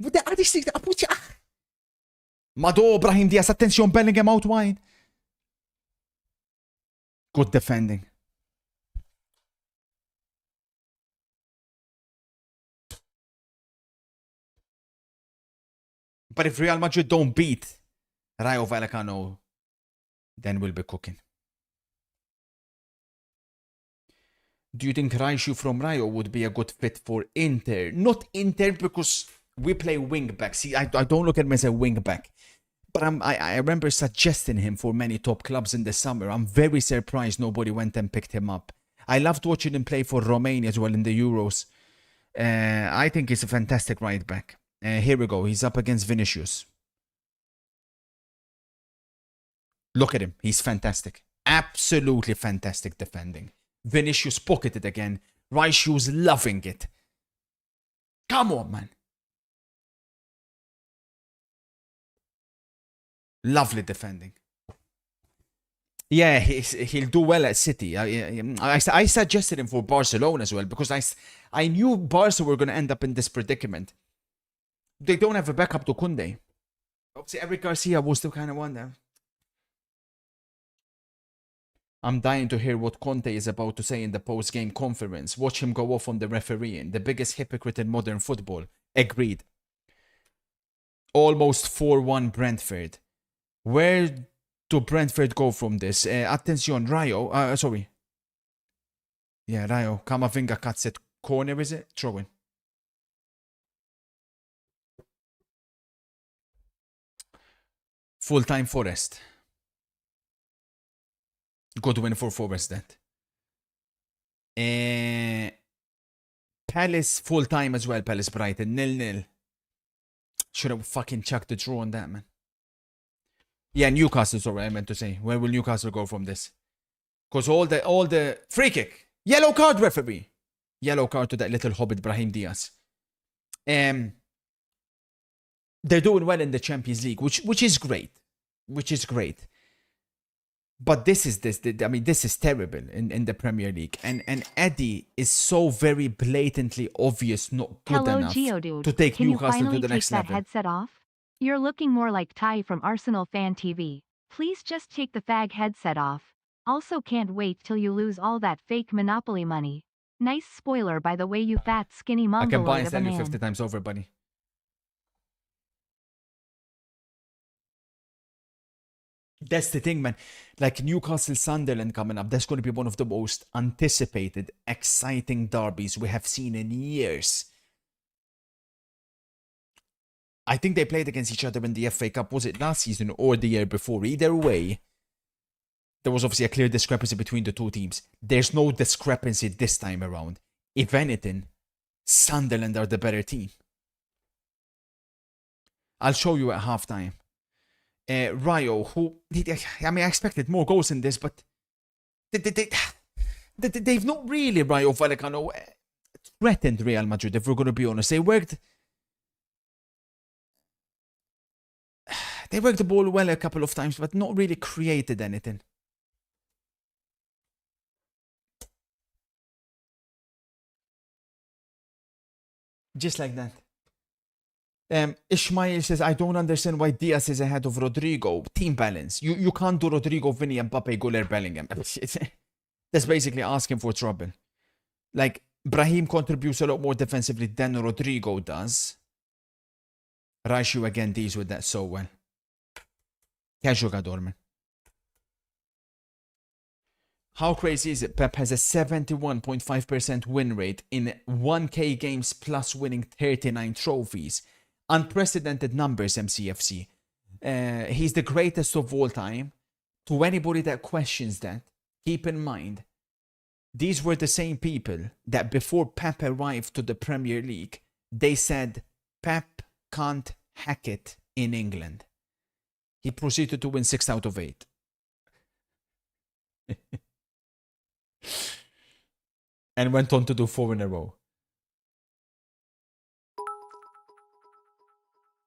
وده قاعد يشتري ابوتي Mado Brahim Diaz, attention, Bellingham out wide. Good defending. But if Real Madrid don't beat Rayo Vallecano, then we'll be cooking. Do you think Raishu from Rayo would be a good fit for Inter? Not Inter because we play wing back. See, I don't look at him as a wing back. But I remember suggesting him for many top clubs in the summer. I'm very surprised nobody went and picked him up. I loved watching him play for Romania as well in the Euros. I think he's a fantastic right back. Here we go. He's up against Vinicius. Look at him. He's fantastic. Absolutely fantastic defending. Vinicius pocketed again. Raishu's loving it. Come on, man. Lovely defending. Yeah, he'll do well at City. I suggested him for Barcelona as well because I knew Barca were going to end up in this predicament. They don't have a backup to Conte. Obviously, Eric Garcia was the kind of one there. I'm dying to hear what Conte is about to say in the post-game conference. Watch him go off on the refereeing. The biggest hypocrite in modern football. Agreed. Almost 4-1 Brentford. Where do Brentford go from this? Attention, Rayo. Sorry. Yeah, Rayo. Camavinga cuts it. Corner, is it? Throw in. Full-time Forest. Good win for Forest, that. Palace full-time as well. Palace Brighton. 0-0. Should have fucking chucked the draw on that, man. Yeah, Newcastle, sorry, I meant to say. Where will Newcastle go from this? Because all the free kick. Yellow card, referee. Yellow card to that little hobbit, Brahim Diaz. They're doing well in the Champions League, which is great. Which is great. But this is terrible in the Premier League. And Eddie is so very blatantly obvious not good Hello, enough Geodude. to take Can Newcastle you finally to the take next that level. headset off? You're looking more like Ty from Arsenal Fan TV. Please just take the fag headset off. Also can't wait till you lose all that fake Monopoly money. Nice spoiler by the way, you fat skinny I can buy mongoloid and of a sell you man. 50 times over, buddy. That's the thing, man. Like Newcastle Sunderland coming up, that's going to be one of the most anticipated, exciting derbies we have seen in years. I think they played against each other in the FA Cup. Was it last season or the year before? Either way, there was obviously a clear discrepancy between the two teams. There's no discrepancy this time around. If anything, Sunderland are the better team. I'll show you at halftime. Rayo, who, I mean, I expected more goals in this, but they've not really, Rayo Vallecano, threatened Real Madrid, if we're going to be honest. They worked the ball well a couple of times, but not really created anything. Just like that. Ishmael says, I don't understand why Diaz is ahead of Rodrigo. Team balance. You can't do Rodrigo, Vinny, Mbappe, Guller, Bellingham. That's basically asking for trouble. Like, Brahim contributes a lot more defensively than Rodrigo does. Raishu again deals with that so well. Que jogador, man. How crazy is it? Pep has a 71.5% win rate in 1K games plus winning 39 trophies. Unprecedented numbers, MCFC. He's the greatest of all time. To anybody that questions that, keep in mind, these were the same people that before Pep arrived to the Premier League, they said Pep can't hack it in England. He proceeded to win 6 out of 8. And went on to do 4 in a row.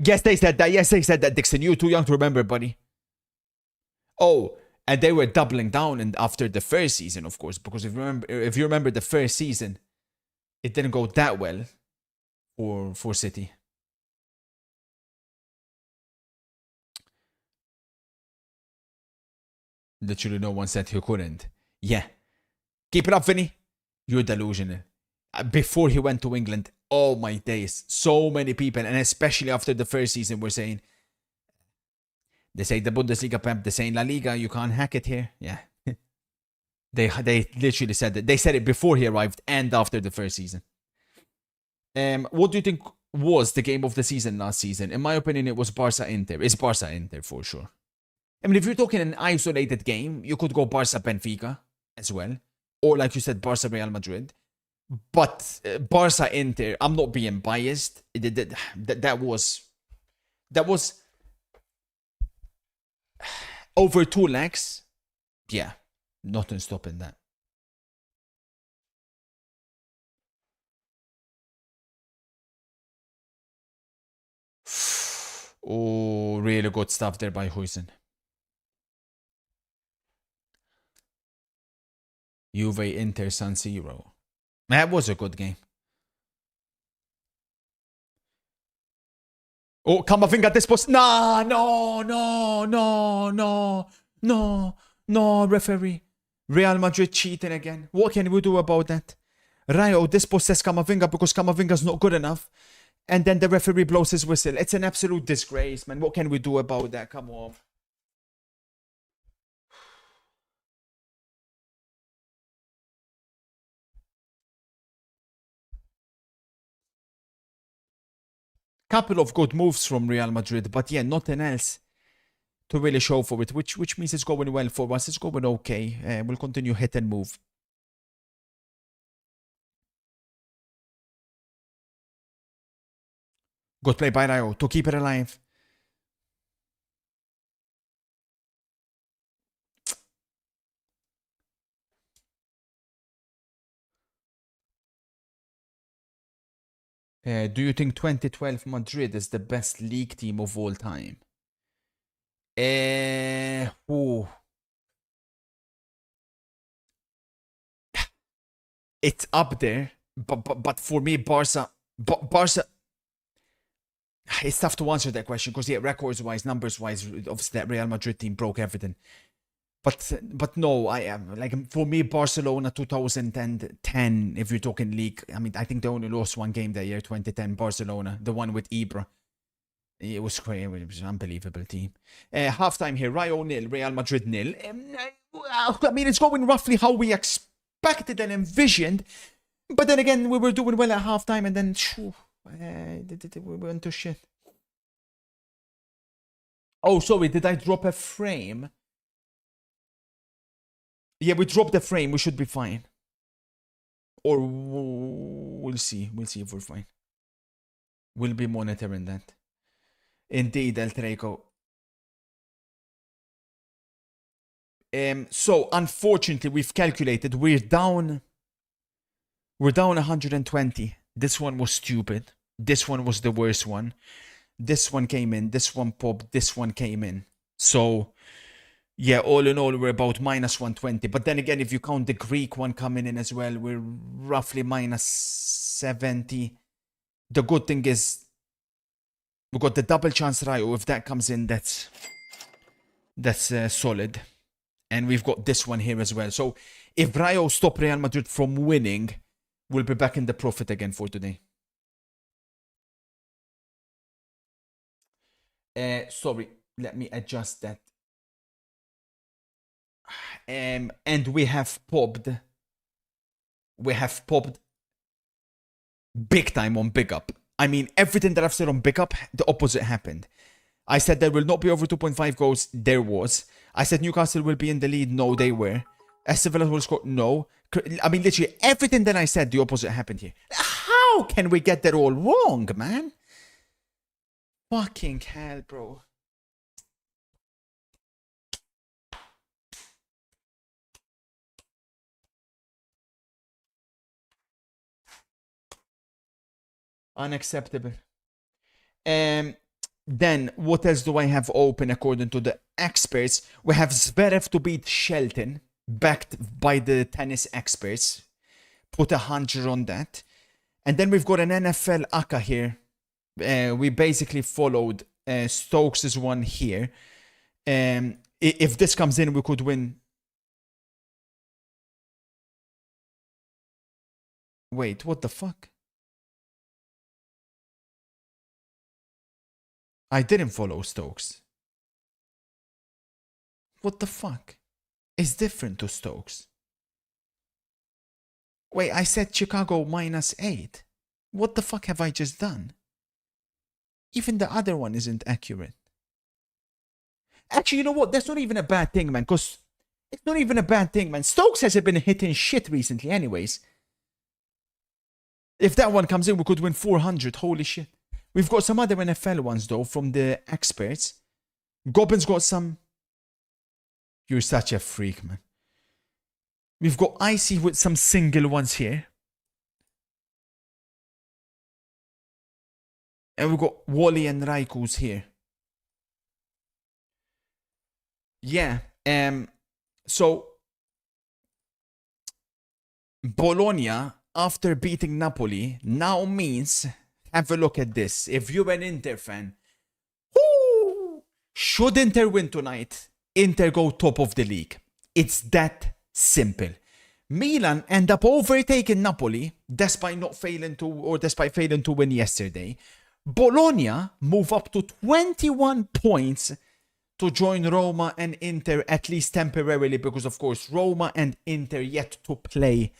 Yes, they said that. Yes, they said that, Dixon. You're too young to remember, buddy. Oh, and they were doubling down after the first season, of course, because if you remember the first season, it didn't go that well for City. Literally no one said he couldn't. Yeah. Keep it up, Vinny. You're delusional. before he went to England. Oh my days. So many people, and especially after the first season, were saying, they say the Bundesliga, Pep, they say in La Liga, you can't hack it here. Yeah. They literally said that. They said it before he arrived and after the first season. What do you think was the game of the season last season? In my opinion, it was Barca-Inter. It's Barca-Inter for sure. I mean, if you're talking an isolated game, you could go Barca-Benfica as well. Or like you said, Barca-Real Madrid. But Barca-Inter, I'm not being biased. That was over 2 legs. Yeah, nothing stopping that. Oh, really good stuff there by Huijsen. Juve Inter San Siro. That was a good game. Oh, Camavinga this post. Nah, no, referee. Real Madrid cheating again. What can we do about that? Rayo dispossess Camavinga because Camavinga's not good enough. And then the referee blows his whistle. It's an absolute disgrace, man. What can we do about that? Come on. Couple of good moves from Real Madrid, but yeah, nothing else to really show for it, which means it's going well for us. It's going okay. We'll continue hit and move. Good play by Rayo to keep it alive. Do you think 2012 Madrid is the best league team of all time? It's up there, but for me, Barca, it's tough to answer that question because yeah, records-wise, numbers-wise, obviously that Real Madrid team broke everything. But no, I am like for me, Barcelona 2010. If you're talking league, I mean, I think they only lost one game that year, 2010 Barcelona, the one with Ibra. It was crazy. It was an unbelievable team. Halftime here, Rayo 0, Real Madrid 0. I mean, it's going roughly how we expected and envisioned. But then again, we were doing well at halftime, and then we went to shit. Oh, sorry, did I drop a frame? Yeah, we dropped the frame. We should be fine. Or we'll see. We'll see if we're fine. We'll be monitoring that. Indeed, El Treco. So, unfortunately, we've calculated. We're down 120. This one was stupid. This one was the worst one. This one came in. This one popped. This one came in. So... yeah, all in all, we're about minus 120. But then again, if you count the Greek one coming in as well, we're roughly minus 70. The good thing is we got the double chance Rayo. If that comes in, that's solid. And we've got this one here as well. So if Rayo stop Real Madrid from winning, we'll be back in the profit again for today. Sorry, let me adjust that. And we have popped big time on Big Up. I mean, everything that I've said on Big Up, the opposite happened. I said there will not be over 2.5 goals. There was. I said Newcastle will be in the lead. No, they were. Aston Villa will score. No. I mean, literally everything that I said, the opposite happened here. How can we get that all wrong, man? Fucking hell, bro. Unacceptable. Then, what else do I have open according to the experts? We have Zverev to beat Shelton, backed by the tennis experts. Put 100 on that. And then we've got an NFL Aka here. We basically followed Stokes' one here. If this comes in, we could win Wait, what the fuck? I didn't follow Stokes. What the fuck? It's different to Stokes. Wait, I said Chicago -8. What the fuck have I just done? Even the other one isn't accurate. Actually, you know what? That's not even a bad thing, man, because it's not even a bad thing, man. Stokes hasn't been hitting shit recently anyways. If that one comes in, we could win 400. Holy shit. We've got some other NFL ones, though, from the experts. Gobbin's got some... You're such a freak, man. We've got Icy with some single ones here. And we've got Wally and Raiku's here. Yeah. So, Bologna, after beating Napoli, now means... Have a look at this. If you're an Inter fan, should Inter win tonight, Inter go top of the league. It's that simple. Milan end up overtaking Napoli despite failing to win yesterday. Bologna move up to 21 points to join Roma and Inter, at least temporarily, because of course Roma and Inter yet to play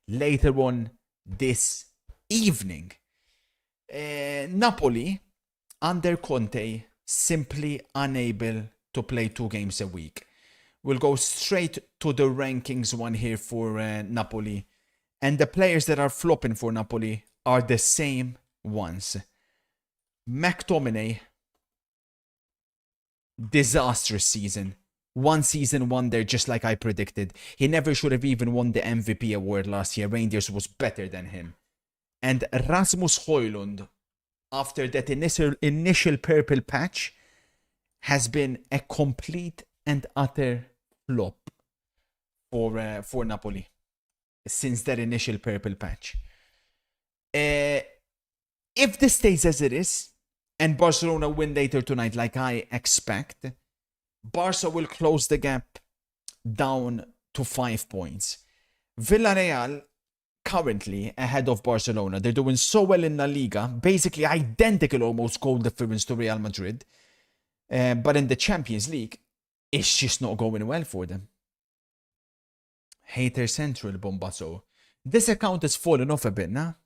later on this evening. Napoli, under Conte, simply unable to play 2 games a week. We'll go straight to the rankings one here for Napoli. And the players that are flopping for Napoli are the same ones. McTominay, disastrous season. One season wonder, just like I predicted. He never should have even won the MVP award last year. Rangers was better than him. And Rasmus Højlund, after that initial purple patch, has been a complete and utter flop for Napoli since that initial purple patch. If this stays as it is, and Barcelona win later tonight like I expect, Barca will close the gap down to 5 points. Villarreal currently ahead of Barcelona. They're doing so well in La Liga, basically identical almost goal difference to Real Madrid. But in the Champions League, it's just not going well for them. Hater Central, Bombasso. This account has fallen off a bit now.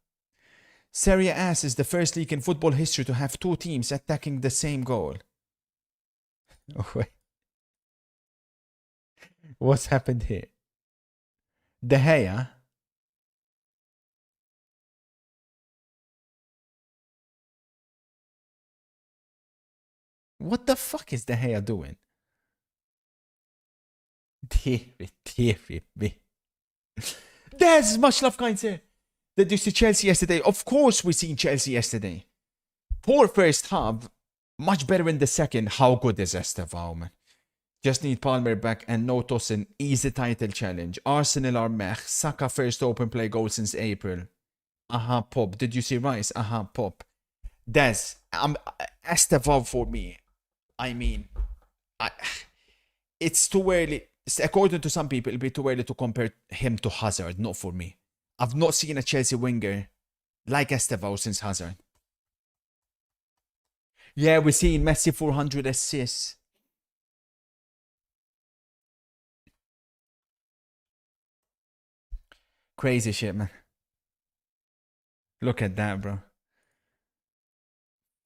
Serie A is the first league in football history to have 2 teams attacking the same goal. Oh, wait. What's happened here? De Gea. What the fuck is De Gea doing? Dear me. There's much love, kind sir. Did you see Chelsea yesterday? Of course we seen Chelsea yesterday. Poor first half. Much better in the second. How good is Estevao, man? Just need Palmer back and no Tosin. Easy title challenge. Arsenal are meh. Saka first open play goal since April. Aha, pop. Did you see Rice? Aha, pop. Des. Estevao for me. I mean, it's too early. According to some people, it'll be too early to compare him to Hazard. Not for me. I've not seen a Chelsea winger like Estevao since Hazard. Yeah, we're seeing Messi 400 assists. Crazy shit, man. Look at that, bro.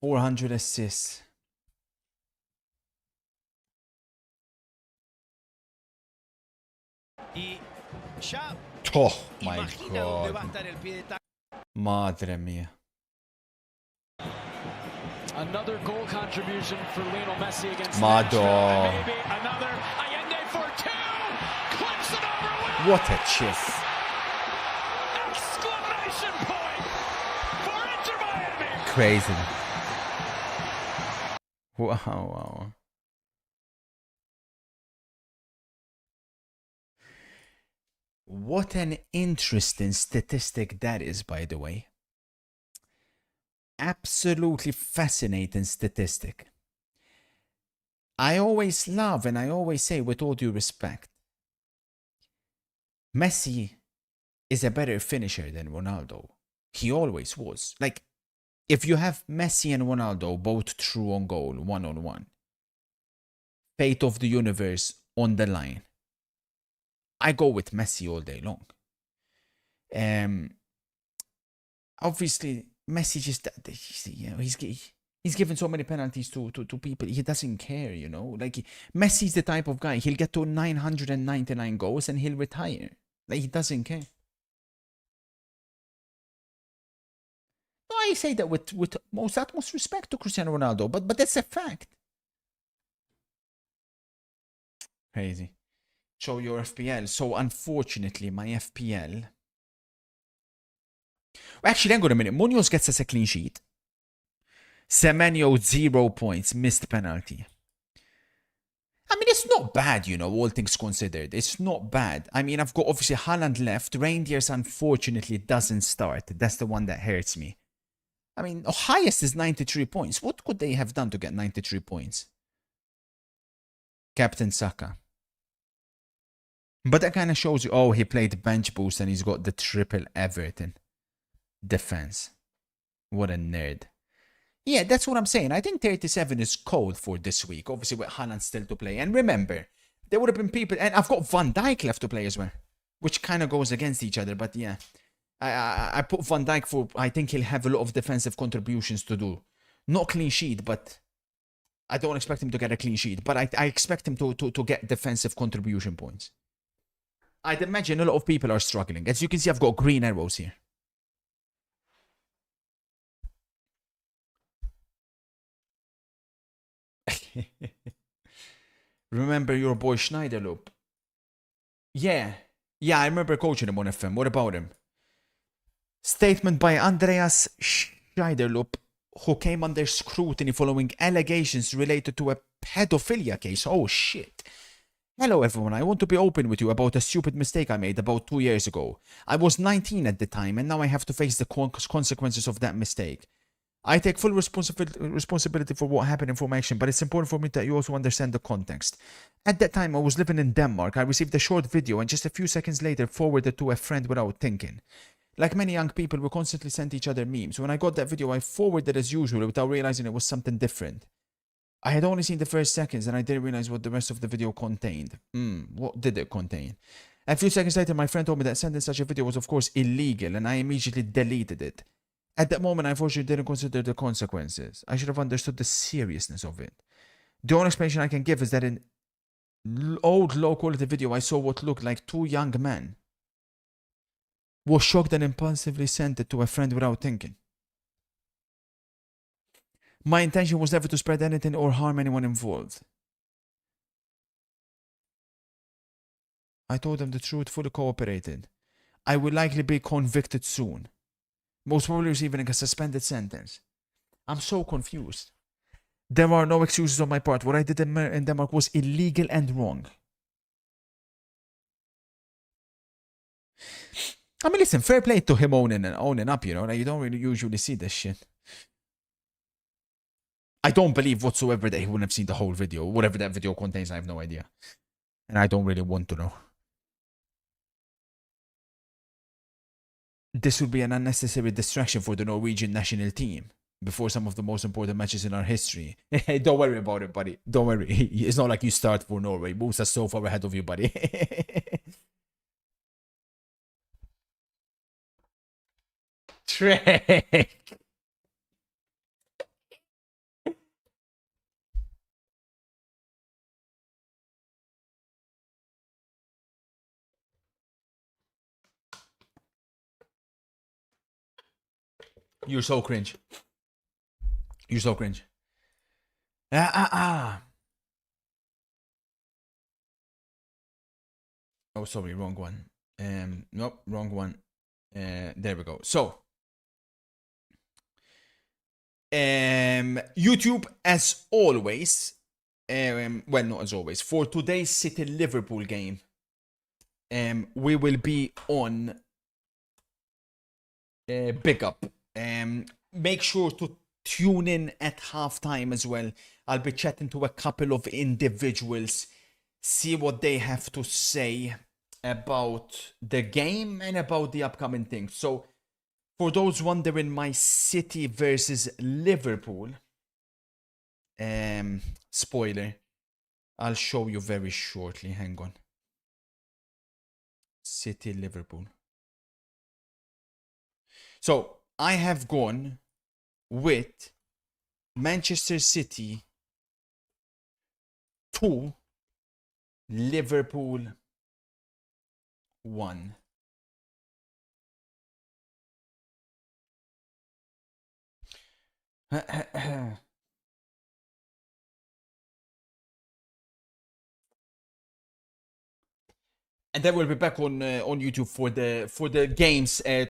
400 assists. Oh my god. Madre mía. Another goal contribution for Lionel Messi against Mado. maybe another Allende for 2. Clips it over. What a chip. Exclamation point for Inter Miami. Crazy. Wow. What an interesting statistic that is, by the way. Absolutely fascinating statistic. I always love and I always say with all due respect, Messi is a better finisher than Ronaldo. He always was. Like, if you have Messi and Ronaldo both true on goal, 1-on-1, fate of the universe on the line, I go with Messi all day long. Obviously, Messi just, you know, he's given so many penalties to people. He doesn't care, you know. Like, Messi's the type of guy, he'll get to 999 goals and he'll retire. Like, he doesn't care. No, I say that with most utmost respect to Cristiano Ronaldo, but that's a fact. Crazy. Show your FPL. So unfortunately, my FPL. Well, actually, hang on a minute. Munoz gets us a clean sheet. Semenyo 0 points, missed penalty. I mean, it's not bad, you know, all things considered. It's not bad. I mean, I've got obviously Haaland left. Reindeers, unfortunately, doesn't start. That's the one that hurts me. I mean, highest is 93 points. What could they have done to get 93 points? Captain Saka. But that kind of shows you, oh, he played bench boost and he's got the triple Everton defense. What a nerd. Yeah, that's what I'm saying. I think 37 is cold for this week. Obviously, with Haaland still to play. And remember, there would have been people... And I've got Van Dijk left to play as well. Which kind of goes against each other. But yeah, I put Van Dijk for... I think he'll have a lot of defensive contributions to do. Not clean sheet, but... I don't expect him to get a clean sheet. But I expect him to get defensive contribution points. I'd imagine a lot of people are struggling. As you can see, I've got green arrows here. Remember your boy Schneiderloop? Yeah, I remember coaching him on FM. What about him? Statement by Andreas Schneiderloop, who came under scrutiny following allegations related to a pedophilia case. Oh shit. Hello everyone, I want to be open with you about a stupid mistake I made about 2 years ago. I was 19 at the time and now I have to face the consequences of that mistake. I take full responsibility for what happened in formation, but it's important for me that you also understand the context. At that time, I was living in Denmark. I received a short video and just a few seconds later forwarded to a friend without thinking. Like many young people, we constantly sent each other memes. When I got that video, I forwarded as usual without realizing it was something different. I had only seen the first seconds and I didn't realize what the rest of the video contained. What did it contain? A few seconds later, my friend told me that sending such a video was of course illegal and I immediately deleted it. At that moment, I unfortunately didn't consider the consequences. I should have understood the seriousness of it. The only explanation I can give is that in old low-quality video, I saw what looked like two young men. Was shocked and impulsively sent it to a friend without thinking. My intention was never to spread anything or harm anyone involved. I told them the truth, fully cooperated. I will likely be convicted soon. Most probably receiving a suspended sentence. I'm so confused. There are no excuses on my part. What I did in Denmark was illegal and wrong. I mean, listen, fair play to him owning up, you know. Like, you don't really usually see this shit. I don't believe whatsoever that he wouldn't have seen the whole video. Whatever that video contains, I have no idea. And I don't really want to know. This would be an unnecessary distraction for the Norwegian national team before some of the most important matches in our history. Don't worry about it, buddy. Don't worry. It's not like you start for Norway. Moves are so far ahead of you, buddy. Trick. You're so cringe. You're so cringe. Oh, sorry, wrong one. Nope, wrong one. There we go. So, YouTube, as always, well, not as always, for today's City Liverpool game, we will be on Big Up. Make sure to tune in at halftime as well. I'll be chatting to a couple of individuals, see what they have to say. about the game and about the upcoming things. So, for those wondering, my City versus Liverpool spoiler, I'll show you very shortly. Hang on. City Liverpool. So, I have gone with Manchester City 2, Liverpool 1. And then we'll be back on YouTube for the games